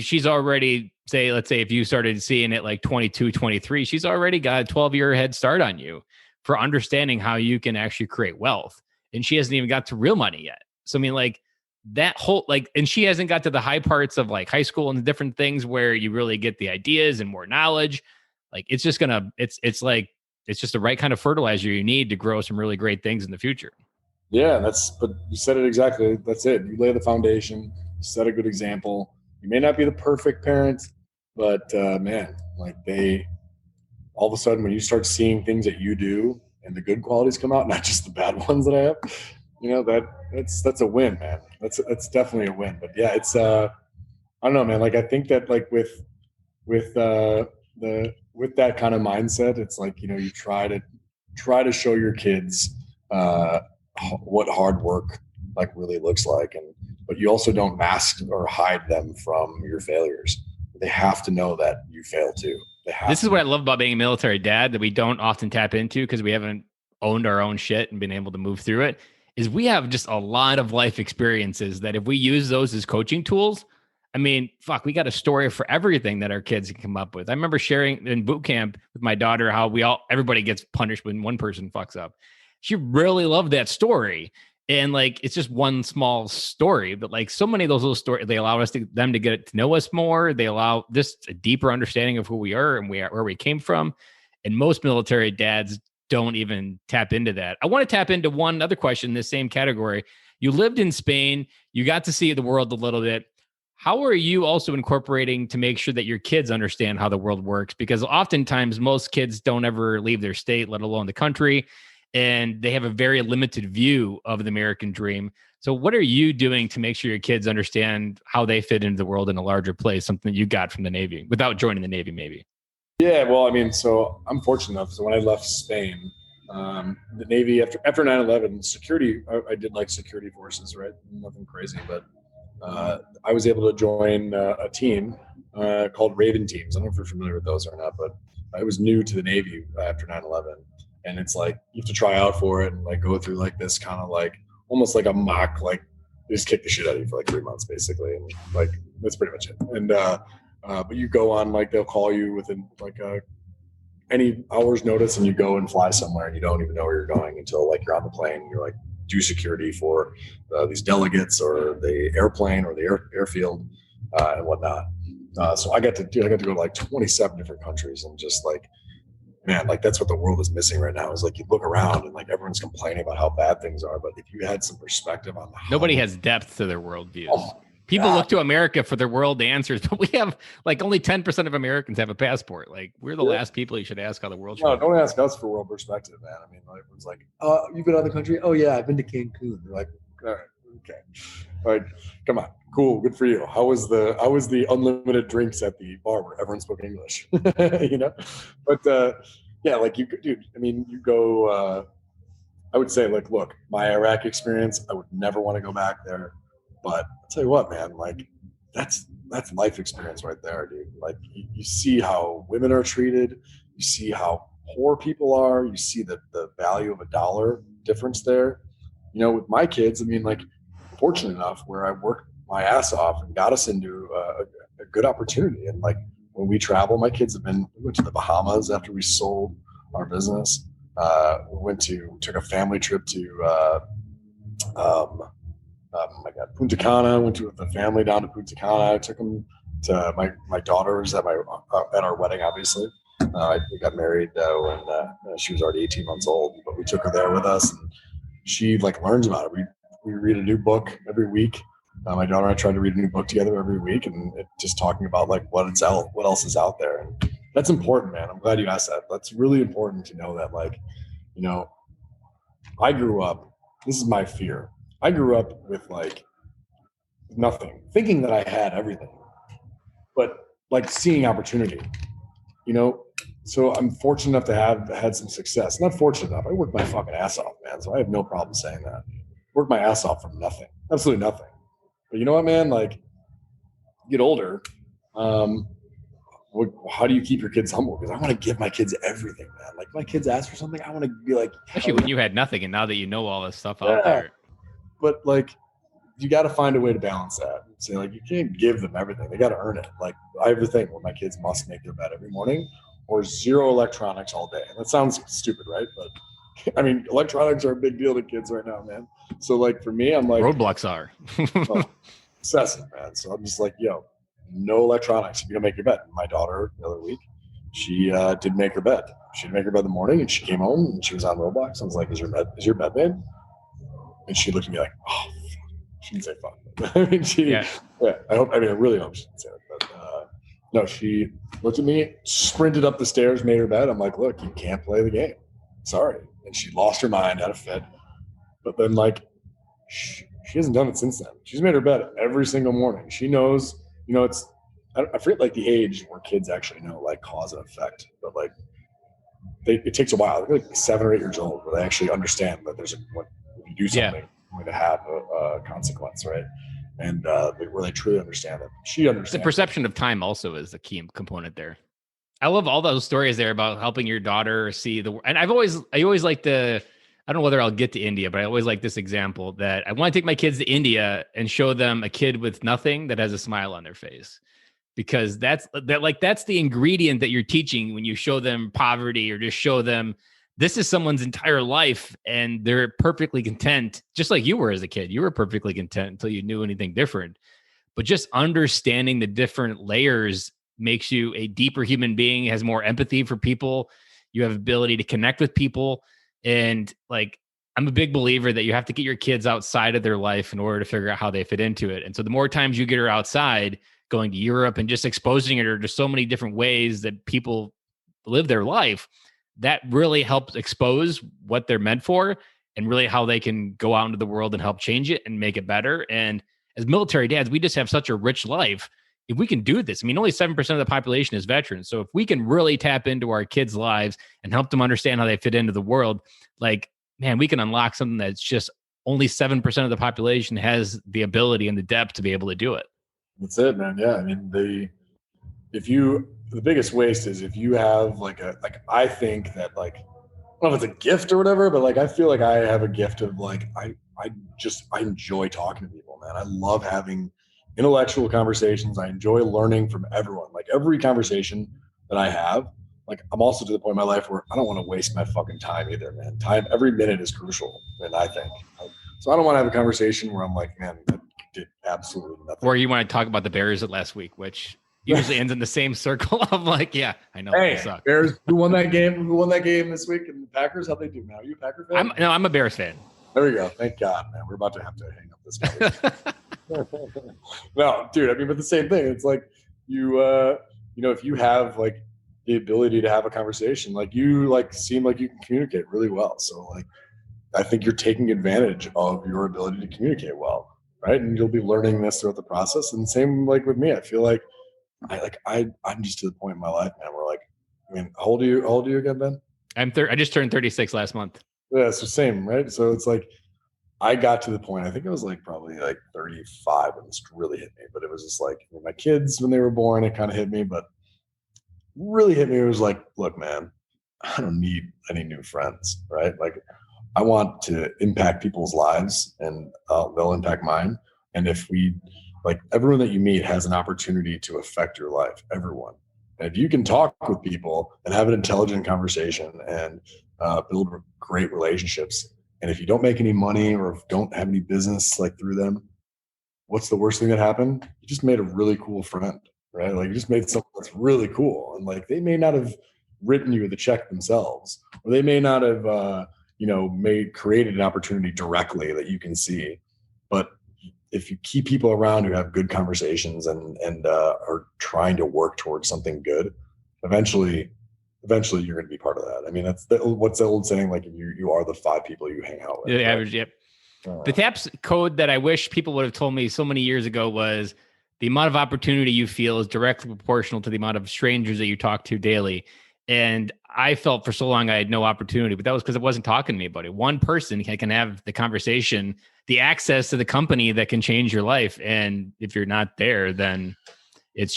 she's already, let's say if you started seeing it like 22, 23, she's already got a 12-year head start on you for understanding how you can actually create wealth. And she hasn't even got to real money yet. So, that whole and she hasn't got to the high parts of like high school and the different things where you really get the ideas and more knowledge. Like it's just it's just the right kind of fertilizer you need to grow some really great things in the future. Yeah, but you said it exactly. That's it. You lay the foundation, you set a good example. You may not be the perfect parent, but man, like all of a sudden when you start seeing things that you do and the good qualities come out, not just the bad ones that I have, that's a win, man. That's definitely a win. But yeah, it's I don't know, man. Like I think that like with that kind of mindset, it's like you try to show your kids what hard work like really looks like, but you also don't mask or hide them from your failures. They have to know that you fail too. This is what I love about being a military dad that we don't often tap into because we haven't owned our own shit and been able to move through it. Is we have just a lot of life experiences that if we use those as coaching tools, we got a story for everything that our kids can come up with. I remember sharing in boot camp with my daughter how everybody gets punished when one person fucks up. She really loved that story. And like, it's just one small story, but like so many of those little stories, they allow them to get to know us more. They allow just a deeper understanding of who we are and where we came from. And most military dads don't even tap into that. I want to tap into one other question in this same category. You lived in Spain. You got to see the world a little bit. How are you also incorporating to make sure that your kids understand how the world works? Because oftentimes most kids don't ever leave their state, let alone the country, and they have a very limited view of the American dream. So what are you doing to make sure your kids understand how they fit into the world in a larger place, something that you got from the Navy without joining the Navy maybe? Yeah, well, so I'm fortunate enough. So when I left Spain, the Navy after 9/11 security, I did like security forces, right? Nothing crazy, but I was able to join a team called Raven Teams. I don't know if you're familiar with those or not, but I was new to the Navy after 9/11, and it's like you have to try out for it and like go through like this kind of like almost like a mock, like they just kick the shit out of you for like 3 months basically, and like that's pretty much it. And but you go on, like they'll call you within like any hour's notice and you go and fly somewhere and you don't even know where you're going until like you're on the plane and you're like do security for these delegates or the airplane or the airfield and whatnot. So I got to go to like 27 different countries and just like, man, like that's what the world is missing right now is like you look around and like everyone's complaining about how bad things are. But if you had some perspective on nobody has depth to their worldviews. People look to America for their world answers, but we have like only 10% of Americans have a passport. Like we're the last people you should ask how the world. No, don't ask us for world perspective, man. I mean, like, everyone's like, you've been out of the country? Oh yeah, I've been to Cancun. You're like, all right, okay, all right, come on, cool, good for you. How was the unlimited drinks at the bar where everyone spoke English? But yeah, like you go. I would say, like, look, my Iraq experience, I would never want to go back there. But I'll tell you what, man, like that's life experience right there, dude. Like you see how women are treated, you see how poor people are, you see the value of a dollar difference there. With my kids, I mean, like fortunate enough where I worked my ass off and got us into a good opportunity. And like when we travel, my kids we went to the Bahamas after we sold our business. We took a family trip to Punta Cana. Went with the family down to Punta Cana. I took them to my daughters at our wedding, obviously. We got married when she was already 18 months old, but we took her there with us, and she like learns about it. We read a new book every week. My daughter and I try to read a new book together every week, and just talking about like what else is out there. And that's important, man. I'm glad you asked that. That's really important to know that, like, you know, I grew up, this is my fear. I grew up with like nothing, thinking that I had everything, but like seeing opportunity, you know? So I'm fortunate enough to have had some success. Not fortunate enough. I worked my fucking ass off, man. So I have no problem saying that. Worked my ass off from nothing, absolutely nothing. But you know what, man? Like, you get older. How do you keep your kids humble? Because I want to give my kids everything, man. Like, my kids ask for something, I want to be like, especially when you had nothing, and now that you know all this stuff out there. But like, you got to find a way to balance that. Say, like, you can't give them everything. They got to earn it. Like, I have a thing where my kids must make their bed every morning, or zero electronics all day. And that sounds stupid, right? But I mean, electronics are a big deal to kids right now, man. So like for me, I'm like, roadblocks are obsessive, man. So I'm just like, yo, no electronics. If you don't make your bed. My daughter the other week, she did make her bed. She did make her bed in the morning, and she came home and she was on Roblox. I was like, is your bed made? And she looked at me like, oh, she didn't say fuck. I mean, I really hope she didn't say that. But no, she looked at me, sprinted up the stairs, made her bed. I'm like, look, you can't play the game. Sorry. And she lost her mind, had a fit. But then, like, she hasn't done it since then. She's made her bed every single morning. She knows, you know, I forget like the age where kids actually know like cause and effect, but like it takes a while. They're like 7 or 8 years old where they actually understand that there's when you do something, going to have a consequence, right? And where they truly understand it. She understands. The perception of time also is the key component there. I love all those stories there about helping your daughter see the. And I always like the. I don't know whether I'll get to India, but I always like this example that I want to take my kids to India and show them a kid with nothing that has a smile on their face, because that's the ingredient that you're teaching when you show them poverty, or just show them this is someone's entire life and they're perfectly content, just like you were as a kid. You were perfectly content until you knew anything different. But just understanding the different layers makes you a deeper human being, has more empathy for people. You have ability to connect with people. And like, I'm a big believer that you have to get your kids outside of their life in order to figure out how they fit into it. And so the more times you get her outside, going to Europe and just exposing her to so many different ways that people live their life, that really helps expose what they're meant for and really how they can go out into the world and help change it and make it better. And as military dads, we just have such a rich life. If we can do this, I mean, only 7% of the population is veterans. So if we can really tap into our kids' lives and help them understand how they fit into the world, like, man, we can unlock something that's just only 7% of the population has the ability and the depth to be able to do it. That's it, man. Yeah. I mean, the biggest waste is if you have I think that, like, I don't know if it's a gift or whatever, but like, I feel like I have a gift of like, I enjoy talking to people, man. I love having intellectual conversations. I enjoy learning from everyone. Like, every conversation that I have, like, I'm also to the point in my life where I don't want to waste my fucking time either, man. Time, every minute is crucial. And I think, so I don't want to have a conversation where I'm like, man, that did absolutely nothing. Or you want to talk about the Bears at last week, which usually ends in the same circle of like, yeah, I know. Hey, Bears, who won that game? Who won that game this week? And the Packers, how'd they do now? Are you a Packer fan? I'm a Bears fan. There we go. Thank God, man. We're about to have to hang up this conversation. No, dude, I mean, but the same thing. It's like if you have like the ability to have a conversation, like, you like seem like you can communicate really well. So like, I think you're taking advantage of your ability to communicate well, right? And you'll be learning this throughout the process. And same like with me, I feel like I'm just to the point in my life, man, where like, I mean, how old are you again, Ben? I just turned 36 last month. Yeah, so same, right? So it's like, I got to the point, I think it was like probably like 35 when this really hit me. But it was just like, my kids, when they were born, it kind of hit me. But really hit me, it was like, look, man, I don't need any new friends, right? Like, I want to impact people's lives, and they'll impact mine. And if like, everyone that you meet has an opportunity to affect your life, everyone. And if you can talk with people and have an intelligent conversation and build great relationships, and if you don't make any money or don't have any business like through them, what's the worst thing that happened? You just made a really cool friend, right? Like, you just made something that's really cool. And like, they may not have written you the check themselves, or they may not have, created an opportunity directly that you can see. But if you keep people around who have good conversations and are trying to work towards something good, eventually you're going to be part of that. I mean, what's the old saying? Like, you are the 5 people you hang out with. The average, yep. The TAPS code that I wish people would have told me so many years ago was the amount of opportunity you feel is directly proportional to the amount of strangers that you talk to daily. And I felt for so long I had no opportunity, but that was because I wasn't talking to anybody. One person can have the conversation, the access to the company that can change your life. And if you're not there, then it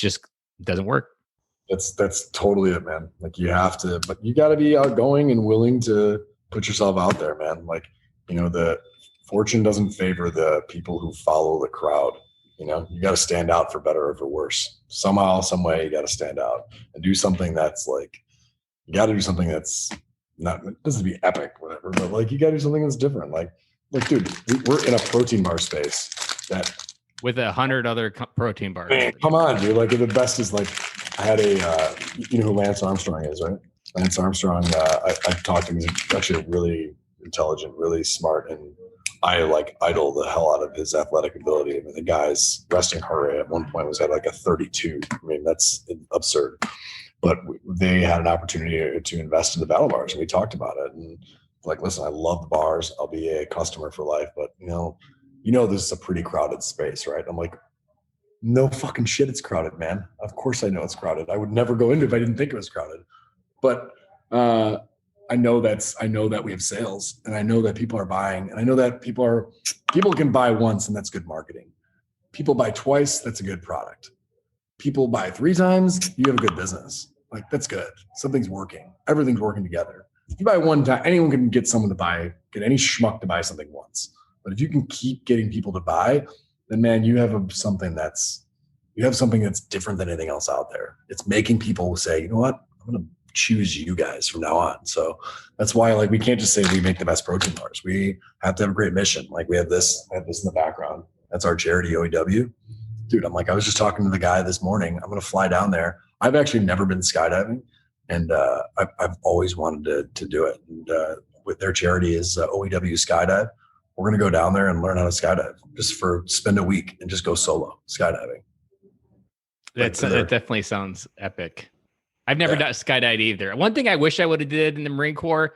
doesn't work. That's totally it, man. Like, you have to, but you got to be outgoing and willing to put yourself out there, man. Like, the fortune doesn't favor the people who follow the crowd. You got to stand out for better or for worse. Somehow, some way, you got to stand out and do something that's like, you got to do something that's not, it doesn't be epic, whatever, but like, you got to do something that's different. Like, dude, we're in a protein bar space that with 100 other protein bars. Man, come on, dude. Like, the best is like, I had you know who Lance Armstrong is, right? Lance Armstrong, I talked to him. He's actually really intelligent, really smart, and I like idol the hell out of his athletic ability. I mean, the guy's resting heart rate at one point was at like a 32. I mean, that's absurd. But they had an opportunity to invest in the BattleBars, and we talked about it. And like, listen, I love the bars. I'll be a customer for life, but this is a pretty crowded space, right? I'm like, no fucking shit, it's crowded, man. Of course I know it's crowded. I would never go into it if I didn't think it was crowded. But I know that we have sales, and I know that people are buying, and I know that people can buy once, and that's good marketing. People buy twice, that's a good product. People buy 3 times, you have a good business. Like, that's good. Something's working. Everything's working together. If you buy 1 time, anyone can get any schmuck to buy something once. But if you can keep getting people to buy, then man, you have something that's different than anything else out there. It's making people say, you know what, I'm going to choose you guys from now on. So that's why, like, we can't just say we make the best protein bars. We have to have a great mission. Like, we have this in the background. That's our charity, OEW. Dude, I'm like, I was just talking to the guy this morning. I'm going to fly down there. I've actually never been skydiving, and I've always wanted to do it. And with their charity is OEW Skydive. We're going to go down there and learn how to skydive, just spend a week and just go solo skydiving. That definitely sounds epic. I've never done skydived either. One thing I wish I would have did in the Marine Corps,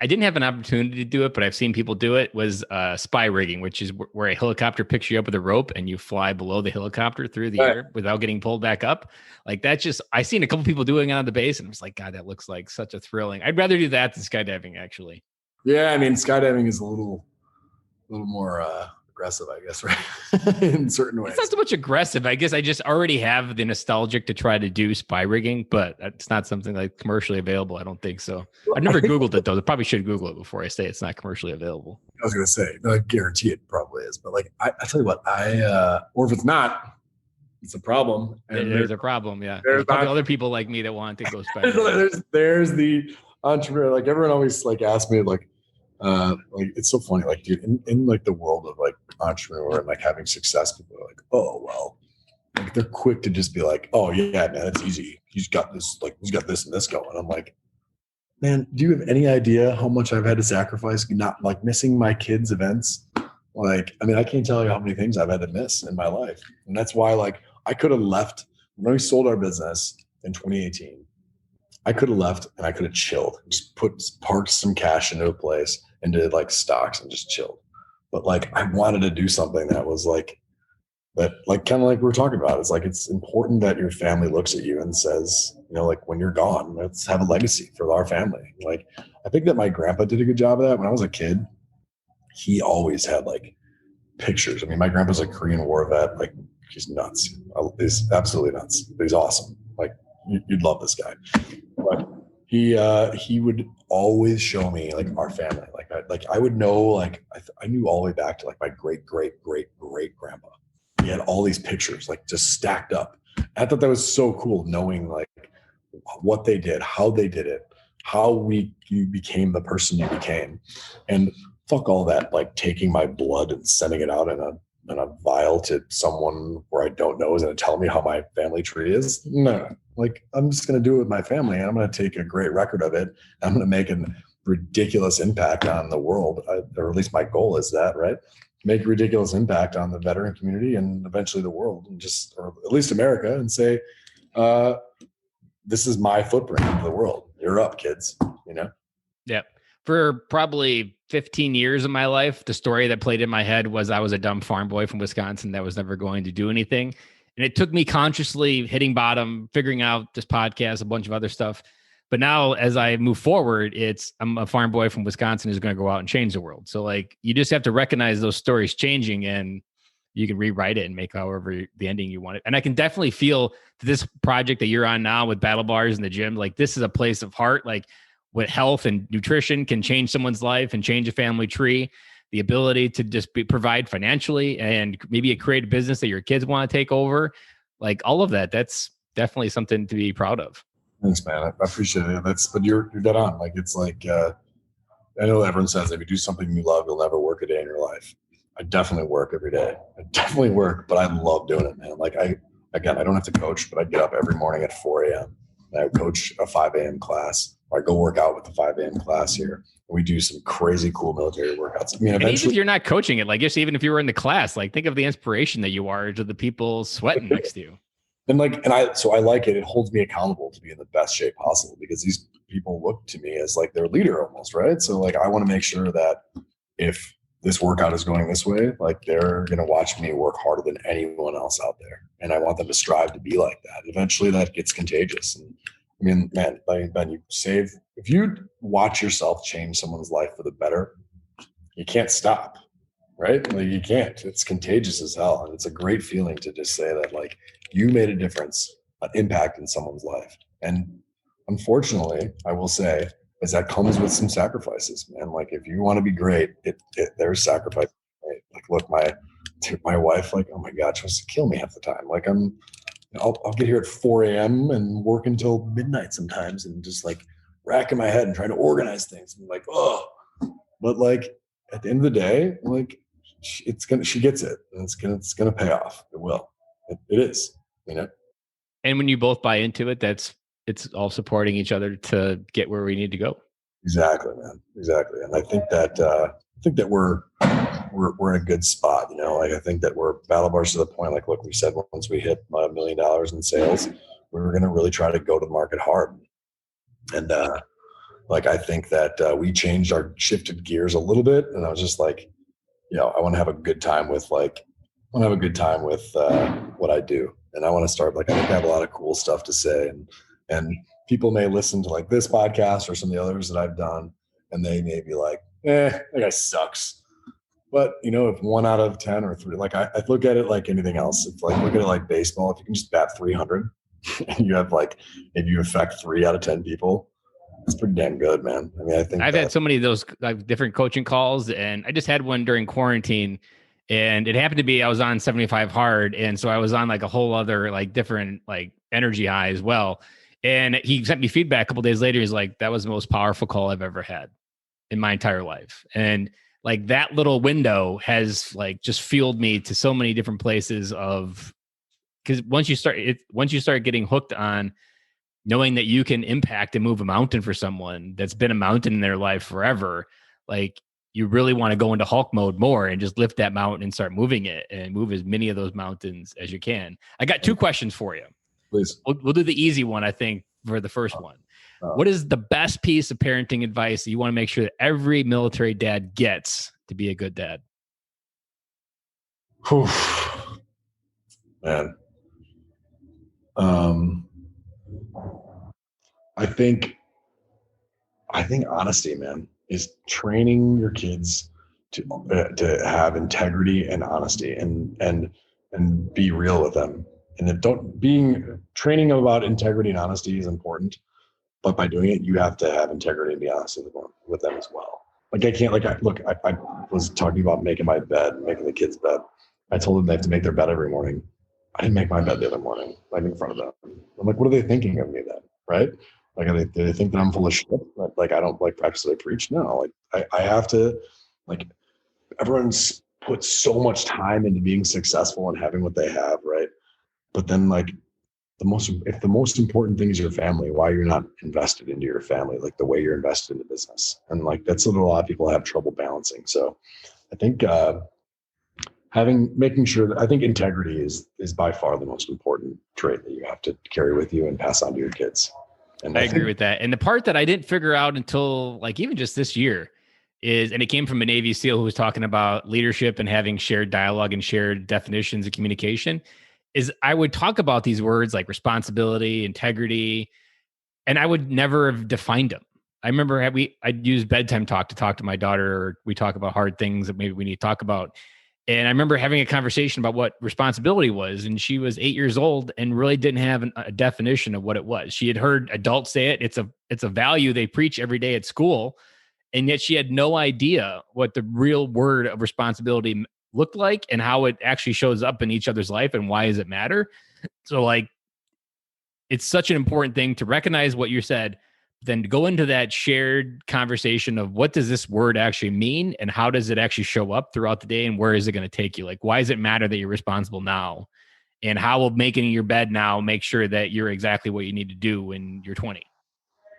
I didn't have an opportunity to do it, but I've seen people do it, was spy rigging, which is where a helicopter picks you up with a rope and you fly below the helicopter through the air without getting pulled back up. Like, I seen a couple people doing it on the base, and I was like, God, that looks like such a thrilling. I'd rather do that than skydiving, actually. Yeah, I mean, skydiving is a little more aggressive, I guess, right? In certain ways. It's not so much aggressive. I guess I just already have the nostalgic to try to do spy rigging, but it's not something like commercially available. I don't think so. I've never Googled it though. I probably should Google it before I say it's not commercially available. I was going to say, I guarantee it probably is, but like, I tell you what, or if it's not, it's a problem. And there's a problem. Yeah. There's probably other people like me that want to go spy. there's the entrepreneur. Like, everyone always like asks me like it's so funny, like, dude, in like the world of like entrepreneur and like having success, people are like, oh well, like, they're quick to just be like, oh yeah, man, it's easy, he's got this and this going. I'm like, man, do you have any idea how much I've had to sacrifice, not like missing my kids' events? Like, I mean, I can't tell you how many things I've had to miss in my life. And that's why, like, I could have left when we sold our business in 2018. I could have left and I could have chilled, just parked some cash into a place and did like stocks and just chilled. But like, I wanted to do something that was like, that, like, kind of like we're talking about. It's like, it's important that your family looks at you and says, like, when you're gone, let's have a legacy for our family. Like, I think that my grandpa did a good job of that. When I was a kid, he always had like pictures. I mean, my grandpa's a Korean War vet. Like, he's nuts. He's absolutely nuts. But he's awesome. Like, you'd love this guy. But he would always show me like our family. I would know, like, I knew all the way back to like my great grandpa. He had all these pictures like just stacked up. I thought that was so cool, knowing like what they did, how they did it, how you became the person you became. And fuck all that, like taking my blood and sending it out in a vial to someone where I don't know is going to tell me how my family tree is. No, like I'm just going to do it with my family, and I'm going to take a great record of it. I'm going to make a ridiculous impact on the world, or at least my goal is that, right? Make a ridiculous impact on the veteran community and eventually the world, and just, or at least America, and say, this is my footprint into the world. You're up, kids, you know? Yep. For probably 15 years of my life, the story that played in my head was I was a dumb farm boy from Wisconsin that was never going to do anything. And it took me consciously hitting bottom, figuring out this podcast, a bunch of other stuff. But now as I move forward, I'm a farm boy from Wisconsin who's going to go out and change the world. So like, you just have to recognize those stories changing, and you can rewrite it and make however the ending you want it. And I can definitely feel that this project that you're on now with BattleBars in the gym, like this is a place of heart. Like, what health and nutrition can change someone's life and change a family tree, the ability to just provide financially and maybe create a business that your kids want to take over, like all of that, that's definitely something to be proud of. Thanks, man. I appreciate it. But you're dead on. Like, it's like, I know everyone says if you do something you love, you'll never work a day in your life. I definitely work every day. I definitely work, but I love doing it, man. Like I don't have to coach, but I get up every morning at 4 a.m. and I coach a 5 a.m. class. I go work out with the 5 a.m. class here. We do some crazy cool military workouts. I mean, and even if you're not coaching it, like just even if you were in the class, like think of the inspiration that you are to the people sweating next to you. And I like it. It holds me accountable to be in the best shape possible, because these people look to me as like their leader almost, right? So like, I want to make sure that if this workout is going this way, like they're going to watch me work harder than anyone else out there. And I want them to strive to be like that. Eventually that gets contagious. And I mean, man, Ben, if you watch yourself change someone's life for the better, you can't stop, right? Like you can't. It's contagious as hell. And it's a great feeling to just say that like you made a difference, an impact in someone's life. And unfortunately, I will say, is that comes with some sacrifices, man. Like if you want to be great, there's sacrifice. Right? Like look, my wife, like, oh my God, she wants to kill me half the time. Like I'll get here at 4 a.m. and work until midnight sometimes, and just like racking my head and trying to organize things. And like, oh, but like at the end of the day, like she gets it, and it's gonna pay off. It will. It is, you know. And when you both buy into it, it's all supporting each other to get where we need to go. Exactly, man. Exactly. And I think that we're in a good spot, you know. Like I think that we're BattleBars to the point, like, look, we said once we hit $1 million in sales, we were going to really try to go to the market hard. And like, I think that we shifted gears a little bit. And I was just like, you know, I want to have a good time with what I do. And I want to start, like, I think I have a lot of cool stuff to say, and people may listen to like this podcast or some of the others that I've done, and they may be like, that guy sucks. But you know, if 1 out of 10 or 3, like I look at it like anything else. It's like, look at it like baseball. If you can just bat 300 and you have like, if you affect 3 out of 10 people, it's pretty damn good, man. I mean, I think I've had so many of those like different coaching calls, and I just had one during quarantine, and it happened to be I was on 75 hard, and so I was on like a whole other like different like energy high as well. And he sent me feedback a couple days later. He's like, that was the most powerful call I've ever had in my entire life. And like that little window has like just fueled me to so many different places because once you start getting hooked on knowing that you can impact and move a mountain for someone that's been a mountain in their life forever, like you really want to go into Hulk mode more and just lift that mountain and start moving it and move as many of those mountains as you can. I got 2 questions for you. Please. We'll do the easy one, I think, for the first one. What is the best piece of parenting advice that you want to make sure that every military dad gets to be a good dad? Whew. Man. I think honesty, man, is training your kids to have integrity and honesty, and be real with them. And training them about integrity and honesty is important, but by doing it, you have to have integrity and be honest with them as well. Like I was talking about making the kids' bed. I told them they have to make their bed every morning. I didn't make my bed the other morning, like in front of them. I'm like, what are they thinking of me then? Right? Like, do they think that I'm full of shit? Like I don't like practice what I preach? No, like I have to, like, everyone's put so much time into being successful and having what they have, right? But then like if the most important thing is your family, why you're not invested into your family, like the way you're invested in the business. And like, that's what a lot of people have trouble balancing. So I think, making sure that I think integrity is by far the most important trait that you have to carry with you and pass on to your kids. And I agree with that. And the part that I didn't figure out until like even just this year is, and it came from a Navy SEAL who was talking about leadership and having shared dialogue and shared definitions of communication, is I would talk about these words like responsibility, integrity, and I would never have defined them. I remember I'd use bedtime talk to talk to my daughter, or we talk about hard things that maybe we need to talk about. And I remember having a conversation about what responsibility was. And she was 8 years old and really didn't have a definition of what it was. She had heard adults say it. It's a value they preach every day at school. And yet she had no idea what the real word of responsibility looked like and how it actually shows up in each other's life and why does it matter. So like, it's such an important thing to recognize what you said, then to go into that shared conversation of what does this word actually mean and how does it actually show up throughout the day and where is it going to take you? Like, why does it matter that you're responsible now? And how will making your bed now make sure that you're exactly what you need to do when you're 20?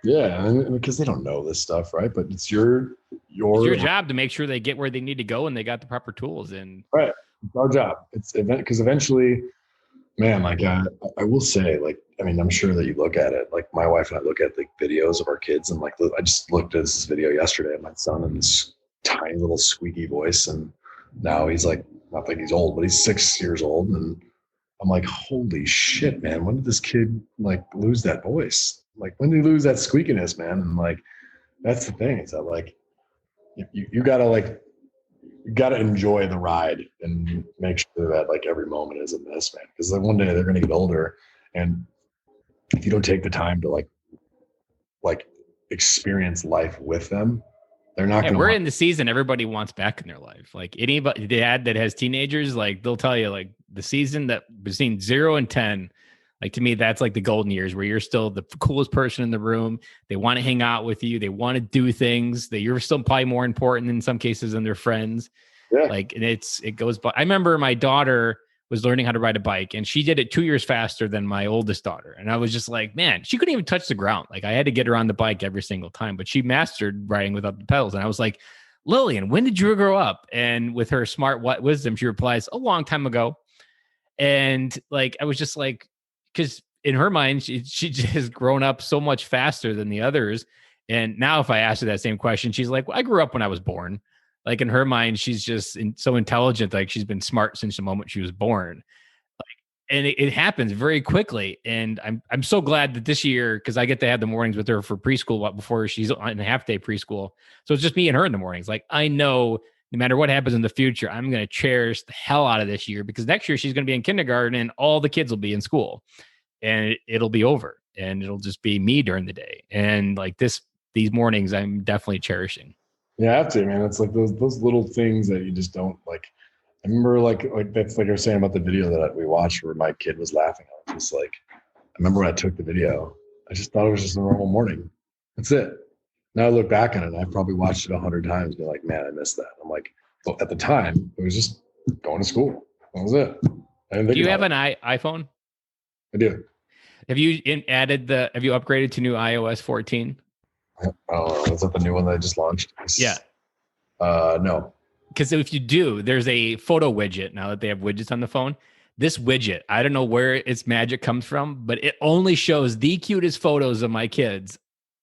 Yeah, and because they don't know this stuff, right? But it's your job to make sure they get where they need to go and they got the proper tools. And right, it's our job. It's because eventually, man, like I will say, like, I mean, I'm sure that you look at it. Like my wife and I look at the videos of our kids, and like I just looked at this video yesterday of my son and this tiny little squeaky voice, and now he's like, not like he's old, but he's 6 years old, and I'm like, holy shit, man, when did this kid like lose that voice? Like, when did he lose that squeakiness, man? And like, that's the thing, is that like, you gotta enjoy the ride and make sure that like every moment isn't this, man. Because like one day they're gonna get older, and if you don't take the time to like experience life with them, they're not gonna. We're in the season everybody wants back in their life. Like anybody dad that has teenagers, like they'll tell you like the season that between 0 and 10, like to me, that's like the golden years where you're still the coolest person in the room. They want to hang out with you. They want to do things that you're still probably more important in some cases than their friends. Yeah. Like, and it goes by. I remember my daughter was learning how to ride a bike and she did it 2 years faster than my oldest daughter. And I was just like, man, she couldn't even touch the ground. Like I had to get her on the bike every single time, but she mastered riding without the pedals. And I was like, Lillian, when did you grow up? And with her smart wisdom, she replies, a long time ago. And like, I was just like, because in her mind, she just grown up so much faster than the others. And now if I ask her that same question, she's like, well, I grew up when I was born. Like in her mind, she's just so intelligent. Like she's been smart since the moment she was born. Like, and it happens very quickly. And I'm so glad that this year, because I get to have the mornings with her for preschool before she's on a half day preschool. So it's just me and her in the mornings. Like I know no matter what happens in the future, I'm going to cherish the hell out of this year because next year she's going to be in kindergarten and all the kids will be in school and it'll be over and it'll just be me during the day. And like these mornings, I'm definitely cherishing. Yeah, I have to, man. It's like those little things that you just don't like. I remember like that's like I was saying about the video that we watched where my kid was laughing. I was just like, I remember when I took the video, I just thought it was just a normal morning. That's it. Now I look back on it, and I probably watched it 100 times, and be like, man, I missed that. I'm like, well, at the time, it was just going to school. That was it. Do you have an iPhone? I do. Have you have you upgraded to new iOS 14? Oh, is that the new one that I just launched? Yeah. No. Because if you do, there's a photo widget now that they have widgets on the phone. This widget, I don't know where its magic comes from, but it only shows the cutest photos of my kids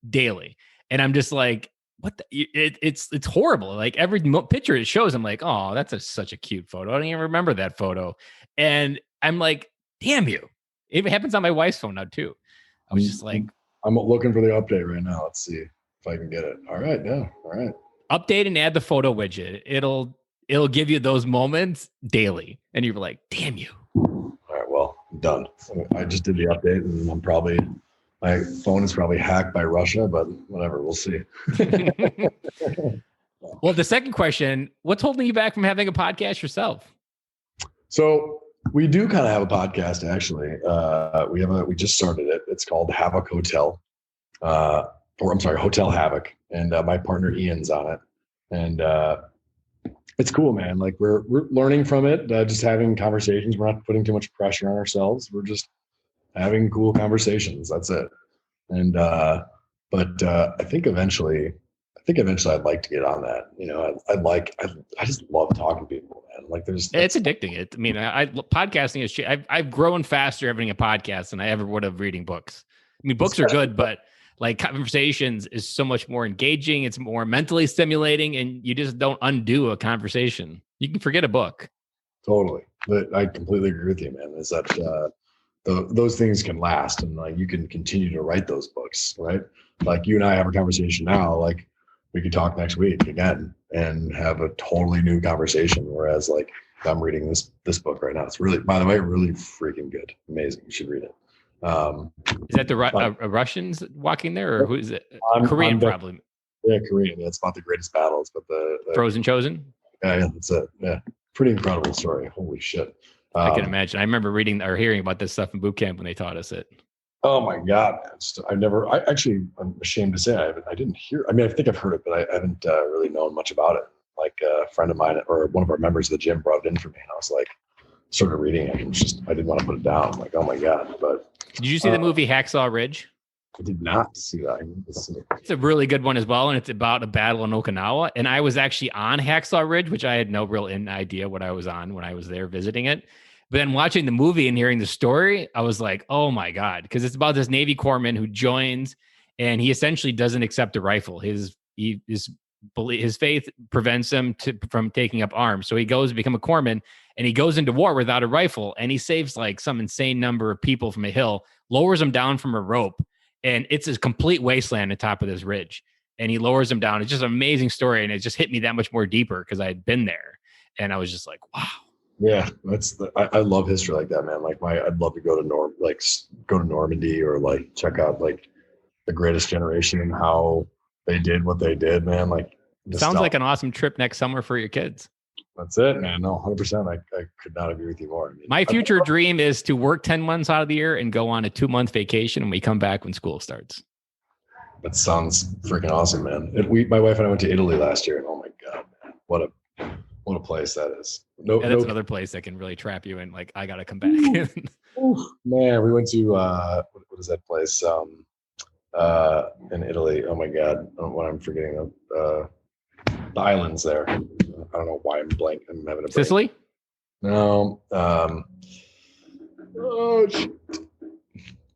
daily. And I'm just like, what? It's horrible. Like every picture it shows, I'm like, oh, that's such a cute photo. I don't even remember that photo. And I'm like, damn you. It happens on my wife's phone now too. I was just like, I'm looking for the update right now. Let's see if I can get it. All right. Yeah. All right. Update and add the photo widget. It'll give you those moments daily. And you're like, damn you. All right. Well, I'm done. I just did the update and my phone is probably hacked by Russia, but whatever. We'll see. Well, the second question, what's holding you back from having a podcast yourself? So we do kind of have a podcast, actually. We just started it. It's called Havoc Hotel, Hotel Havoc. And my partner Ian's on it. And it's cool, man. Like we're learning from it, just having conversations. We're not putting too much pressure on ourselves. We're just having cool conversations. That's it. And but I think eventually I'd like to get on that. I just love talking to people, man. Like It's addicting. I mean, podcasting is shit. I've grown faster having a podcast than I ever would have reading books. I mean, books are good, but like conversations is so much more engaging. It's more mentally stimulating, and you just don't undo a conversation. You can forget a book. totally. But I completely agree with you, man. Is that those things can last, and like you can continue to write those books, right? Like you and I have a conversation now, like we could talk next week again and have a totally new conversation. Whereas like I'm reading this book right now. It's really, by the way, really freaking good. Amazing. You should read it. Is that the Russians walking there, or who is it? Korean, probably. Yeah, Korean. Yeah, it's about the greatest battles, but the Frozen Chosen. Yeah, that's it. Yeah, pretty incredible story. Holy shit. I can imagine. I remember reading or hearing about this stuff in boot camp when they taught us it. Oh my God, man. I'm ashamed to say I didn't hear. I mean, I think I've heard it, but I haven't really known much about it. Like a friend of mine or one of our members of the gym brought it in for me, and I was like, started reading it, and I didn't want to put it down. I'm like, oh my God. But did you see the movie Hacksaw Ridge? I did not see that. It's a really good one as well, and it's about a battle in Okinawa. And I was actually on Hacksaw Ridge, which I had no real idea what I was on when I was there visiting it. But then watching the movie and hearing the story, I was like, oh my God, because it's about this Navy corpsman who joins, and he essentially doesn't accept a rifle. His faith prevents him from taking up arms. So he goes to become a corpsman, and he goes into war without a rifle, and he saves like some insane number of people from a hill, lowers them down from a rope, and it's a complete wasteland at the top of this ridge. And he lowers them down. It's just an amazing story, and it just hit me that much more deeper because I had been there, and I was just like, wow. Yeah, I love history like that, man. Like I'd love to go to Normandy or like check out like the Greatest Generation and how they did what they did, man. Like sounds like an awesome trip next summer for your kids. That's it, man. No, 100%. I could not agree with you more. I mean, my future dream is to work 10 months out of the year and go on a 2-month vacation when we come back when school starts. That sounds freaking awesome, man. My wife and I went to Italy last year, and oh my God, man, what a place that is. That's another place that can really trap you in. Like, I got to come back. Man, we went to, what is that place? In Italy. Oh my God. I don't know what I'm forgetting. The islands there. I don't know why I'm blank. I'm having a break. Sicily? No.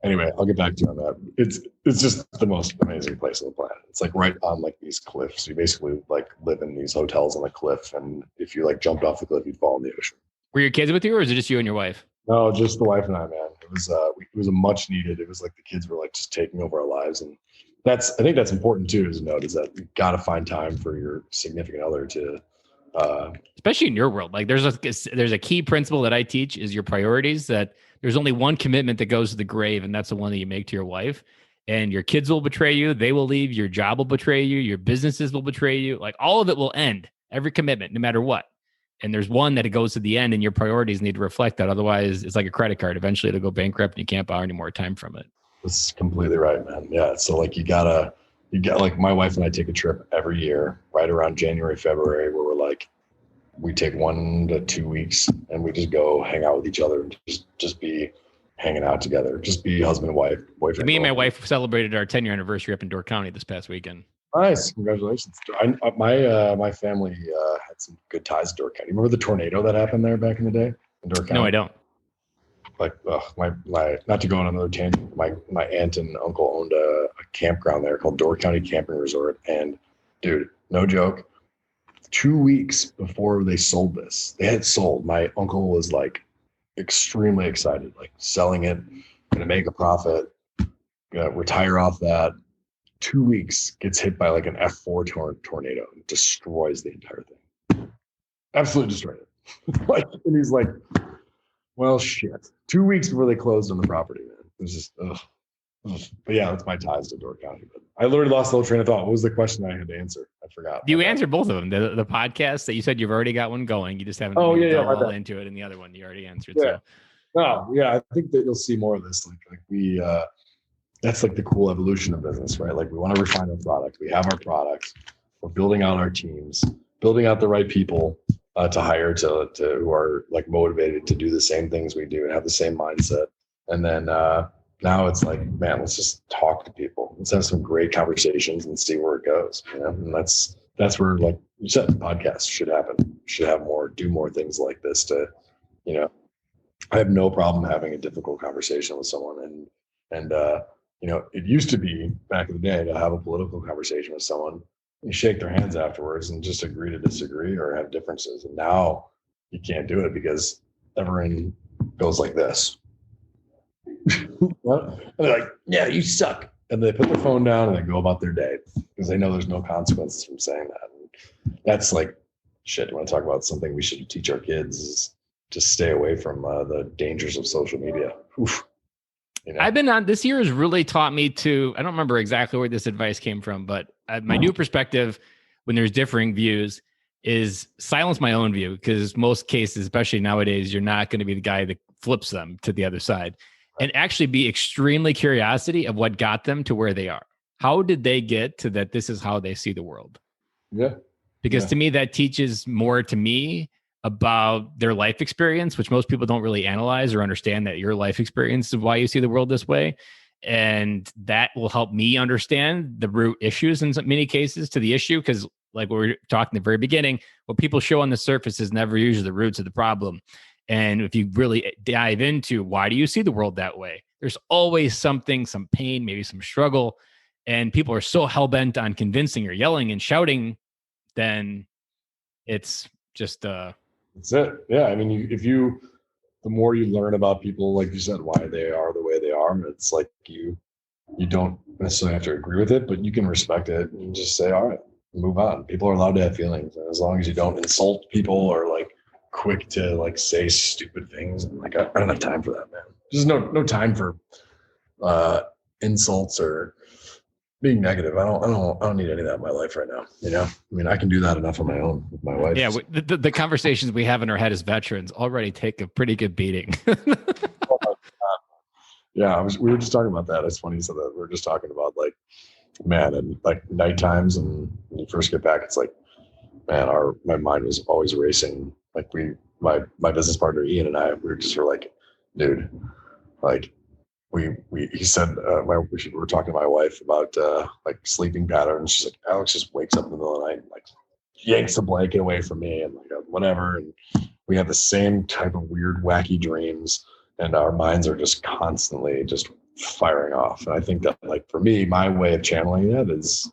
Anyway, I'll get back to you on that. It's just the most amazing place on the planet. It's like right on like these cliffs. You basically like live in these hotels on a cliff, and if you like jumped off the cliff, you'd fall in the ocean. Were your kids with you, or is it just you and your wife? No, just the wife and I, man. It was a much needed. It was like the kids were like just taking over our lives, and I think that's important too. Is note is that you got to find time for your significant other to. Especially in your world, like there's a key principle that I teach is your priorities. That there's only one commitment that goes to the grave, and that's the one that you make to your wife. And your kids will betray you. They will leave. Your job will betray you. Your businesses will betray you. Like all of it will end. Every commitment, no matter what. And there's one that it goes to the end, and your priorities need to reflect that. Otherwise, it's like a credit card. Eventually, it'll go bankrupt, and you can't borrow any more time from it. That's completely right, man. Yeah. So like you got like my wife and I take a trip every year, right around January, February, where we take 1 to 2 weeks and we just go hang out with each other and just be hanging out together, just be husband and wife, boyfriend. Me and my wife celebrated our 10-year anniversary up in Door County this past weekend. Nice. Congratulations. My family had some good ties to Door County. Remember the tornado that happened there back in the day in Door County? No, I don't. Like my not to go on another tangent, my aunt and uncle owned a campground there called Door County Camping Resort. And dude, no joke, 2 weeks before they sold this, they had sold. My uncle was like extremely excited, like selling it, gonna make a profit, gonna retire off that. 2 weeks gets hit by like an F4 tornado and destroys the entire thing. Absolutely destroyed it. Like, and he's like, well, shit. 2 weeks before they closed on the property, man. It was just, ugh. But yeah, that's my ties to Door County. But I literally lost the whole train of thought. What was the question I had to answer? I forgot. You answered both of them. The podcast that you said you've already got one going. You just haven't all into it. And the other one you already answered. Yeah. So. No, yeah, I think that you'll see more of this. Like we, that's like the cool evolution of business, right? Like we want to refine our product. We have our products. We're building out our teams. building out the right people to hire to who are like motivated to do the same things we do and have the same mindset. And then now it's like, man, let's just talk to people. Let's have some great conversations and see where it goes. You know, and that's where, like you said, podcasts should happen. Should have more, do more things like this to, you know, I have no problem having a difficult conversation with someone. And you know, it used to be back in the day to have a political conversation with someone, you shake their hands afterwards and just agree to disagree or have differences. And now you can't do it because everyone goes like this. And they're like, yeah, you suck. And they put their phone down and they go about their day because they know there's no consequences from saying that. And that's like, shit, you want to talk about something we should teach our kids is just stay away from the dangers of social media. Oof. You know? I've been on, this year has really taught me to, I don't remember exactly where this advice came from, but my new perspective when there's differing views is silence my own view, because most cases, especially nowadays, you're not going to be the guy that flips them to the other side. And actually be extremely curiosity of what got them to where they are. How did they get to that? This is how they see the world. Yeah. Because to me, that teaches more to me about their life experience, which most people don't really analyze or understand, that your life experience is why you see the world this way. And that will help me understand the root issues in many cases to the issue. Because like we were talking at the very beginning, what people show on the surface is never usually the roots of the problem. And if you really dive into why do you see the world that way, there's always something, some pain, maybe some struggle. And people are so hell-bent on convincing or yelling and shouting, then it's just... That's it. Yeah. I mean, the more you learn about people, like you said, why they are the way they are, it's like you don't necessarily have to agree with it, but you can respect it and just say, all right, move on. People are allowed to have feelings. And as long as you don't insult people or like quick to like say stupid things. And like, I don't have time for that, man. There's no time for insults or being negative. I don't need any of that in my life right now. You know, I mean, I can do that enough on my own with my wife. Yeah. The conversations we have in our head as veterans already take a pretty good beating. Oh my God. Yeah. We were just talking about that. It's funny you said that. We were just talking about like, man, and like night times and when you first get back, it's like, man, my mind was always racing. Like my business partner, Ian, and I, we were like, dude, like he said, we were talking to my wife about like sleeping patterns. She's like, Alex just wakes up in the middle of the night and like yanks the blanket away from me and like whatever. And we have the same type of weird, wacky dreams and our minds are just constantly just firing off. And I think that like, for me, my way of channeling that is,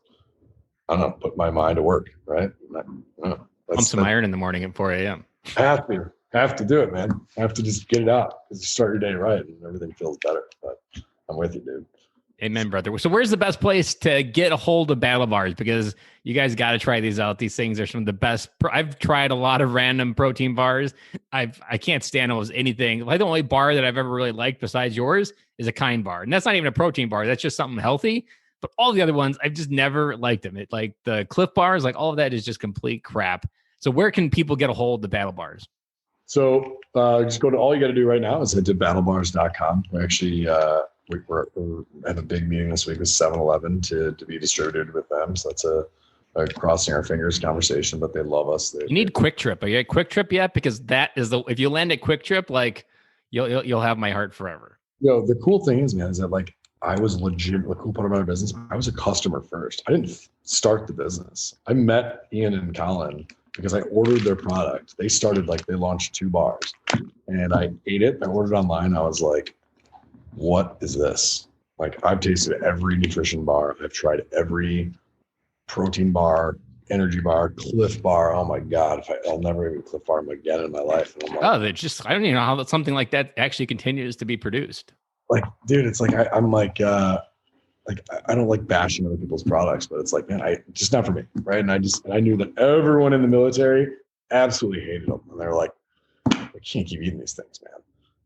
I don't know, put my mind to work, right? Pump some iron in the morning at 4 a.m. Have to do it, man. Have to just get it out because you start your day right and everything feels better. But I'm with you, dude. Amen, brother. So where's the best place to get a hold of BattleBars? Because you guys got to try these out. These things are some of the best. I've tried a lot of random protein bars. I can't stand almost anything. Like the only bar that I've ever really liked besides yours is a Kind bar. And that's not even a protein bar. That's just something healthy. But all the other ones, I've just never liked them. It like the Cliff bars, like all of that is just complete crap. So where can people get a hold of the BattleBars? So just go to, all you got to do right now is head to BattleBars.com. We actually, we have a big meeting this week with 7-Eleven to be distributed with them. So that's a crossing our fingers conversation, but they love us. You need Quick Trip. Are you at Quick Trip yet? Because that is if you land at Quick Trip, like you'll have my heart forever. The cool thing is, man, is that like I was legit, the cool part of my business, I was a customer first. I didn't start the business. I met Ian and Colin because I ordered their product. They launched 2 bars and I ate it. I ordered online. I was like, what is this? Like I've tasted every nutrition bar. I've tried every protein bar, energy bar, Cliff bar. Oh my God. I'll never eat a Cliff bar again in my life. And I'm like, I don't even know how something like that actually continues to be produced. Like, dude, it's like, I'm like, I don't like bashing other people's products, but it's like, man, just not for me. Right. And I knew that everyone in the military absolutely hated them. And they're like, I can't keep eating these things, man.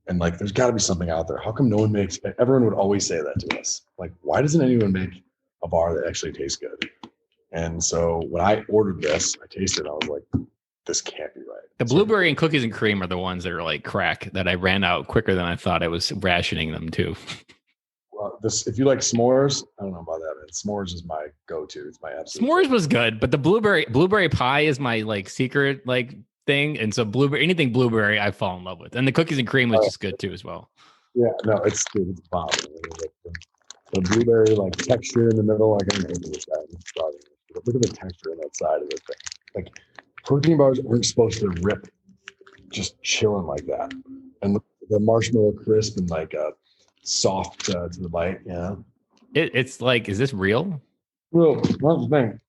And like, there's gotta be something out there. How come no one makes, everyone would always say that to us. Like, why doesn't anyone make a bar that actually tastes good? And so when I ordered this, I tasted it. I was like, this can't be right. The blueberry and cookies and cream are the ones that are like crack that I ran out quicker than I thought. I was rationing them too. Well, if you like s'mores, I don't know about that, man. s'mores is my go-to. It's my absolute S'mores was good, but the blueberry pie is my like secret like thing. And so anything blueberry, I fall in love with. And the cookies and cream was just good too as well. Yeah, no, it's bomb. The blueberry like texture in the middle, like I'm into this guy. Look at the texture on that side of it. Like protein bars aren't supposed to rip, just chilling like that. And the marshmallow crisp and like soft to the bite. Yeah, It's like, is this real? well, that's the thing.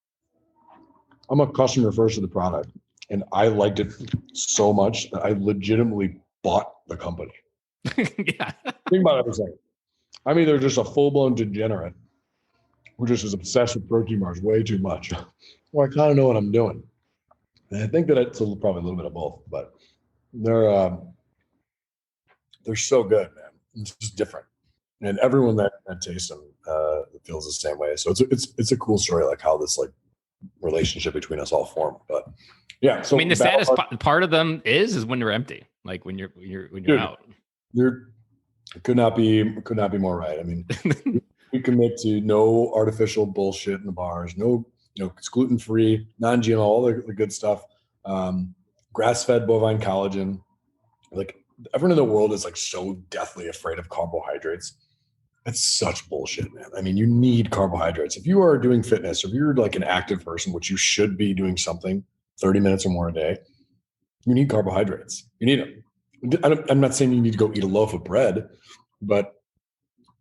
I'm a customer first of the product, and I liked it so much that I legitimately bought the company. Yeah. Think about everything. I'm either just a full-blown degenerate who just is obsessed with protein bars way too much, or I kind of know what I'm doing. And I think that it's probably a little bit of both, but they're so good, man. It's just different, and everyone that tastes them feels the same way. So it's a cool story, like how this like relationship between us all formed. But yeah, so I mean, the saddest part of them is when they're empty, like when you're Dude, out. Could not be more right. I mean, we commit to no artificial bullshit in the bars. No, it's gluten free, non-GMO, all the good stuff. Grass-fed bovine collagen. Like everyone in the world is like so deathly afraid of carbohydrates. That's such bullshit, man. I mean, you need carbohydrates. If you are doing fitness, or if you're like an active person, which you should be doing something 30 minutes or more a day, you need carbohydrates. You need them. I'm not saying you need to go eat a loaf of bread, but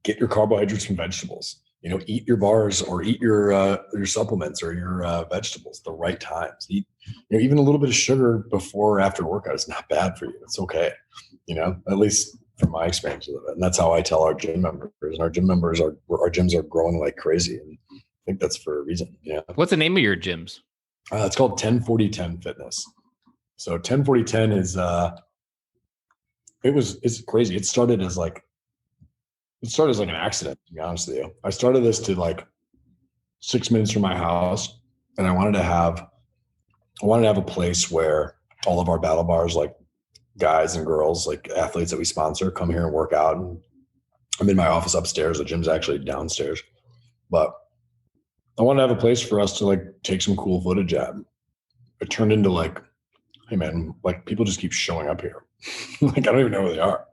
get your carbohydrates from vegetables. Eat your bars or eat your supplements or your vegetables at the right times. Eat, even a little bit of sugar before or after workout is not bad for you. It's okay. At least from my experience with it. And that's how I tell our gym members. And our gym members our gyms are growing like crazy. And I think that's for a reason. Yeah. What's the name of your gyms? It's called 10-40-10 Fitness. So 10-40-10 is it's crazy. It started as like an accident, to be honest with you. I started this to like 6 minutes from my house, and I wanted to have a place where all of our BattleBars, like guys and girls, like athletes that we sponsor, come here and work out. And I'm in my office upstairs. The gym's actually downstairs, but I wanted to have a place for us to like take some cool footage at. It turned into like, hey man, like people just keep showing up here. Like I don't even know where they are.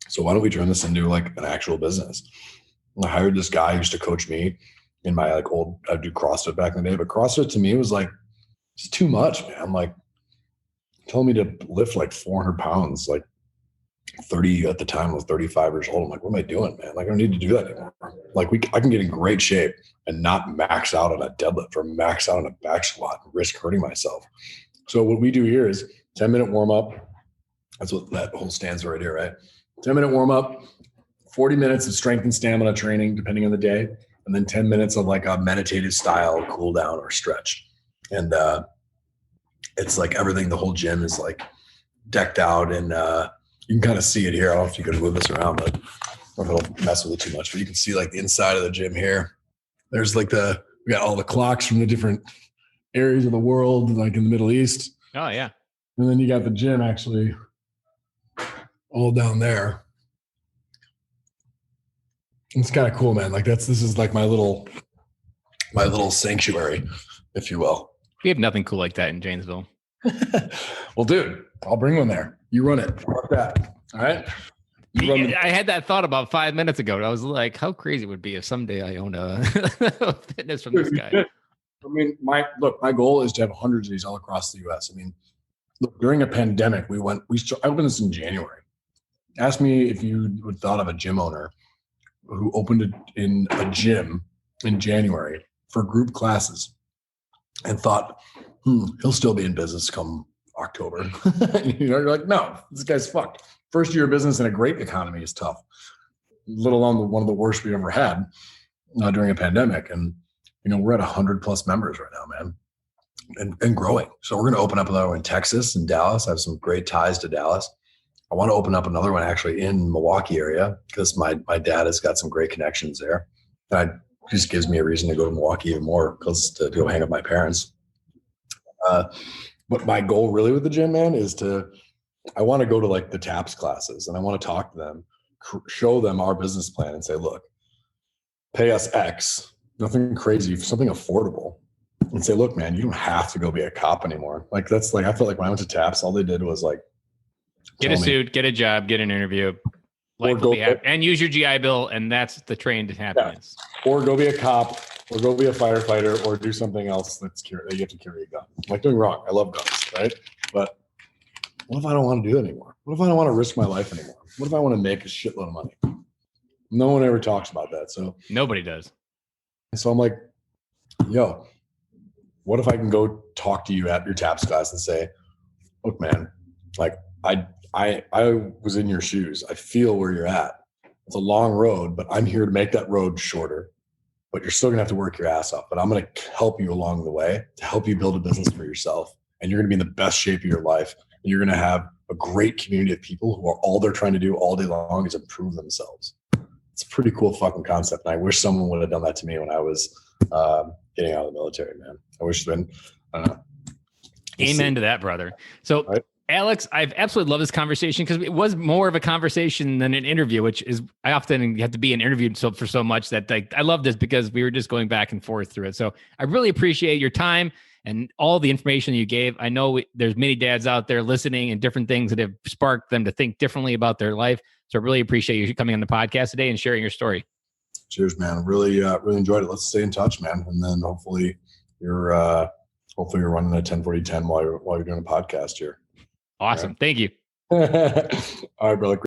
So why don't we turn this into like an actual business? I hired this guy who used to coach me in my like I'd do CrossFit back in the day, but CrossFit to me was like, it's too much, man. I'm like, telling me to lift like 400 pounds, like 30 at the time, I was 35 years old. I'm like, what am I doing, man? Like I don't need to do that anymore. Like I can get in great shape and not max out on a deadlift or max out on a back squat and risk hurting myself. So what we do here is 10-minute warm up. That's what that whole stands for right here, right? 10-minute warm up, 40 minutes of strength and stamina training, depending on the day. And then 10 minutes of like a meditative style cool down or stretch. And it's like everything, the whole gym is like decked out, and you can kind of see it here. I don't know if you could move this around, but I don't know if it'll mess with it too much, but you can see like the inside of the gym here. There's like we got all the clocks from the different areas of the world, like in the Middle East. Oh yeah. And then you got the gym actually all down there. It's kind of cool, man. Like this is like my little sanctuary, if you will. We have nothing cool like that in Janesville. Well, dude, I'll bring one there. You run it. Fuck that. All right. I had that thought about 5 minutes ago. I was like, how crazy it would be if someday I own a fitness from this guy. I mean, my goal is to have hundreds of these all across the U.S. I mean, look, during a pandemic, I opened this in January. Ask me if you would thought of a gym owner who opened it in a gym in January for group classes and thought, he'll still be in business come October. You're like, no, this guy's fucked. First year of business in a great economy is tough, let alone one of the worst we've ever had during a pandemic. And, we're at 100+ members right now, man, and growing. So we're going to open up another one in Texas and Dallas. I have some great ties to Dallas. I want to open up another one actually in Milwaukee area because my dad has got some great connections there. And it just gives me a reason to go to Milwaukee even more because to go hang with my parents. But my goal really with the gym, man, is I want to go to like the TAPS classes and I want to talk to them, show them our business plan and say, look, pay us X Nothing crazy, something affordable. And say, look, man, you don't have to go be a cop anymore. Like that's like, I felt like when I went to TAPS, all they did was like get a suit, get a job, get an interview, life will be happy, and use your GI Bill, and that's the train to happiness. Yeah. Or go be a cop, or go be a firefighter, or do something else that you have to carry a gun. Like doing wrong. I love guns, right? But what if I don't want to do it anymore? What if I don't want to risk my life anymore? What if I want to make a shitload of money? No one ever talks about that. So nobody does. So I'm like, yo, what if I can go talk to you at your TAPS class and say, look, man, like I was in your shoes. I feel where you're at. It's a long road, but I'm here to make that road shorter. But you're still gonna have to work your ass off. But I'm gonna help you along the way to help you build a business for yourself. And you're gonna be in the best shape of your life. And you're gonna have a great community of people who are all they're trying to do all day long is improve themselves. It's a pretty cool fucking concept. And I wish someone would have done that to me when I was getting out of the military, man. I wish then. Amen to that, brother. So, right? Alex, I've absolutely loved this conversation because it was more of a conversation than an interview, which is I often have to be interviewed for so much that like I love this because we were just going back and forth through it. So I really appreciate your time and all the information you gave. I know there's many dads out there listening and different things that have sparked them to think differently about their life. So I really appreciate you coming on the podcast today and sharing your story. Cheers, man. Really enjoyed it. Let's stay in touch, man. And then hopefully you're running a 10-40-10 while you're doing a podcast here. Awesome. Right. Thank you. All right, brother.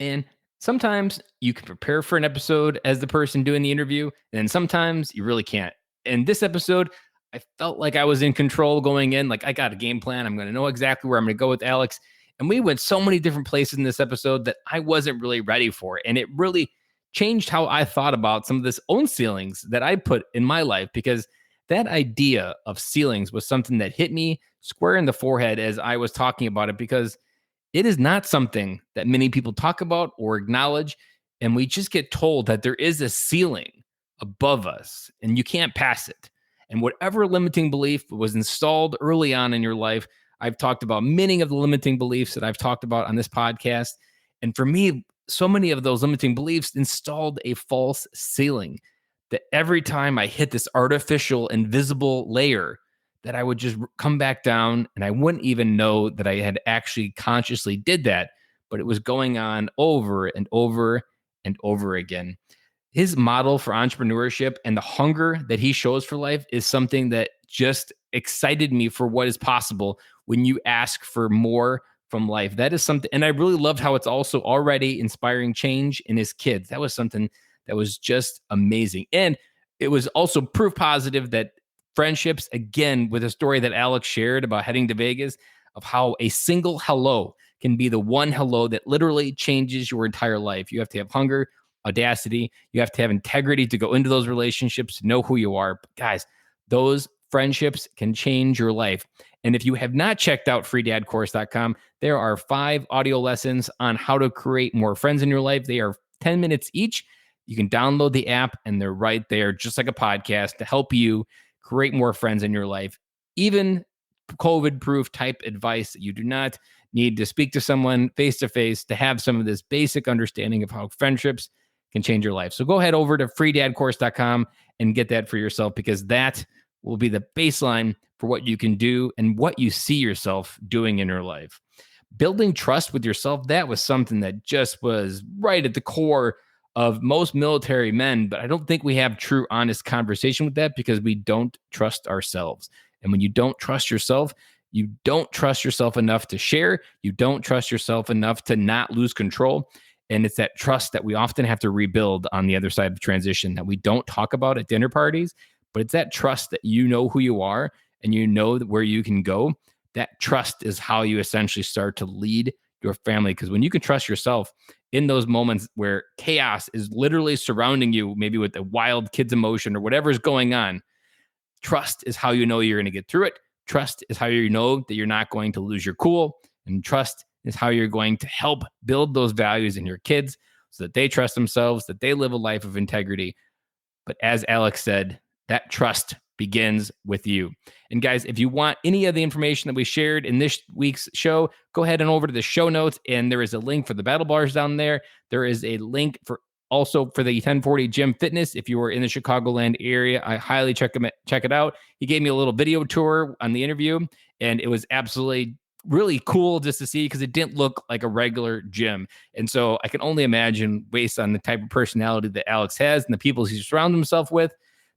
And sometimes you can prepare for an episode as the person doing the interview, and sometimes you really can't. In this episode, I felt like I was in control going in. Like I got a game plan. I'm going to know exactly where I'm going to go with Alex. And we went so many different places in this episode that I wasn't really ready for. And it really changed how I thought about some of this own ceilings that I put in my life, because that idea of ceilings was something that hit me square in the forehead as I was talking about it, because it is not something that many people talk about or acknowledge. And we just get told that there is a ceiling above us and you can't pass it. And whatever limiting belief was installed early on in your life, I've talked about many of the limiting beliefs that I've talked about on this podcast. And for me, so many of those limiting beliefs installed a false ceiling that every time I hit this artificial, invisible layer, that I would just come back down and I wouldn't even know that I had actually consciously did that, but it was going on over and over and over again. His model for entrepreneurship and the hunger that he shows for life is something that just excited me for what is possible when you ask for more from life. That is something, and I really loved how it's also already inspiring change in his kids. That was something that was just amazing. And it was also proof positive that friendships, again, with a story that Alex shared about heading to Vegas, of how a single hello can be the one hello that literally changes your entire life. You have to have hunger, audacity. You have to have integrity to go into those relationships, to know who you are. But guys, those friendships can change your life. And if you have not checked out freedadcourse.com, there are 5 audio lessons on how to create more friends in your life. They are 10 minutes each. You can download the app and they're right there, just like a podcast, to help you create more friends in your life. Even COVID-proof type advice that you do not need to speak to someone face-to-face to have some of this basic understanding of how friendships can change your life. So go ahead over to freedadcourse.com and get that for yourself, because that will be the baseline for what you can do and what you see yourself doing in your life. Building trust with yourself, that was something that just was right at the core of most military men, but I don't think we have true, honest conversation with that, because we don't trust ourselves. And when you don't trust yourself, you don't trust yourself enough to share. You don't trust yourself enough to not lose control. And it's that trust that we often have to rebuild on the other side of the transition that we don't talk about at dinner parties, but it's that trust that you know who you are and you know where you can go. That trust is how you essentially start to lead your family. Because when you can trust yourself in those moments where chaos is literally surrounding you, maybe with a wild kid's emotion or whatever is going on, trust is how you know you're going to get through it. Trust is how you know that you're not going to lose your cool. And trust is how you're going to help build those values in your kids so that they trust themselves, that they live a life of integrity. But as Alex said, that trust begins with you. And guys, if you want any of the information that we shared in this week's show, go ahead and over to the show notes, and there is a link for the BattleBars down there. There is a link for Also for the 1040 Gym Fitness, if you were in the Chicagoland area, I highly check it out. He gave me a little video tour on the interview, and it was absolutely really cool just to see because it didn't look like a regular gym. And so I can only imagine, based on the type of personality that Alex has and the people he surrounds himself with,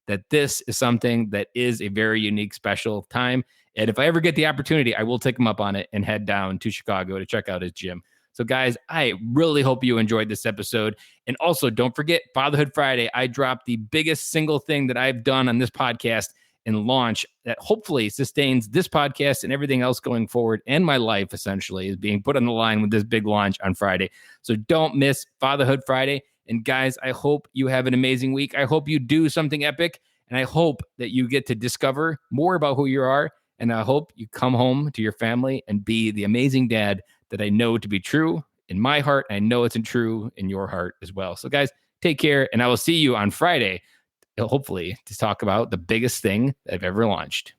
that this is something that is a very unique, special time. And if I ever get the opportunity, I will take him up on it and head down to Chicago to check out his gym. So guys, I really hope you enjoyed this episode. And also don't forget Fatherhood Friday. I dropped the biggest single thing that I've done on this podcast and launch that hopefully sustains this podcast and everything else going forward. And my life essentially is being put on the line with this big launch on Friday. So don't miss Fatherhood Friday. And guys, I hope you have an amazing week. I hope you do something epic. And I hope that you get to discover more about who you are. And I hope you come home to your family and be the amazing dad that I know to be true in my heart. I know it's true in your heart as well. So guys, take care. And I will see you on Friday, hopefully, to talk about the biggest thing that I've ever launched.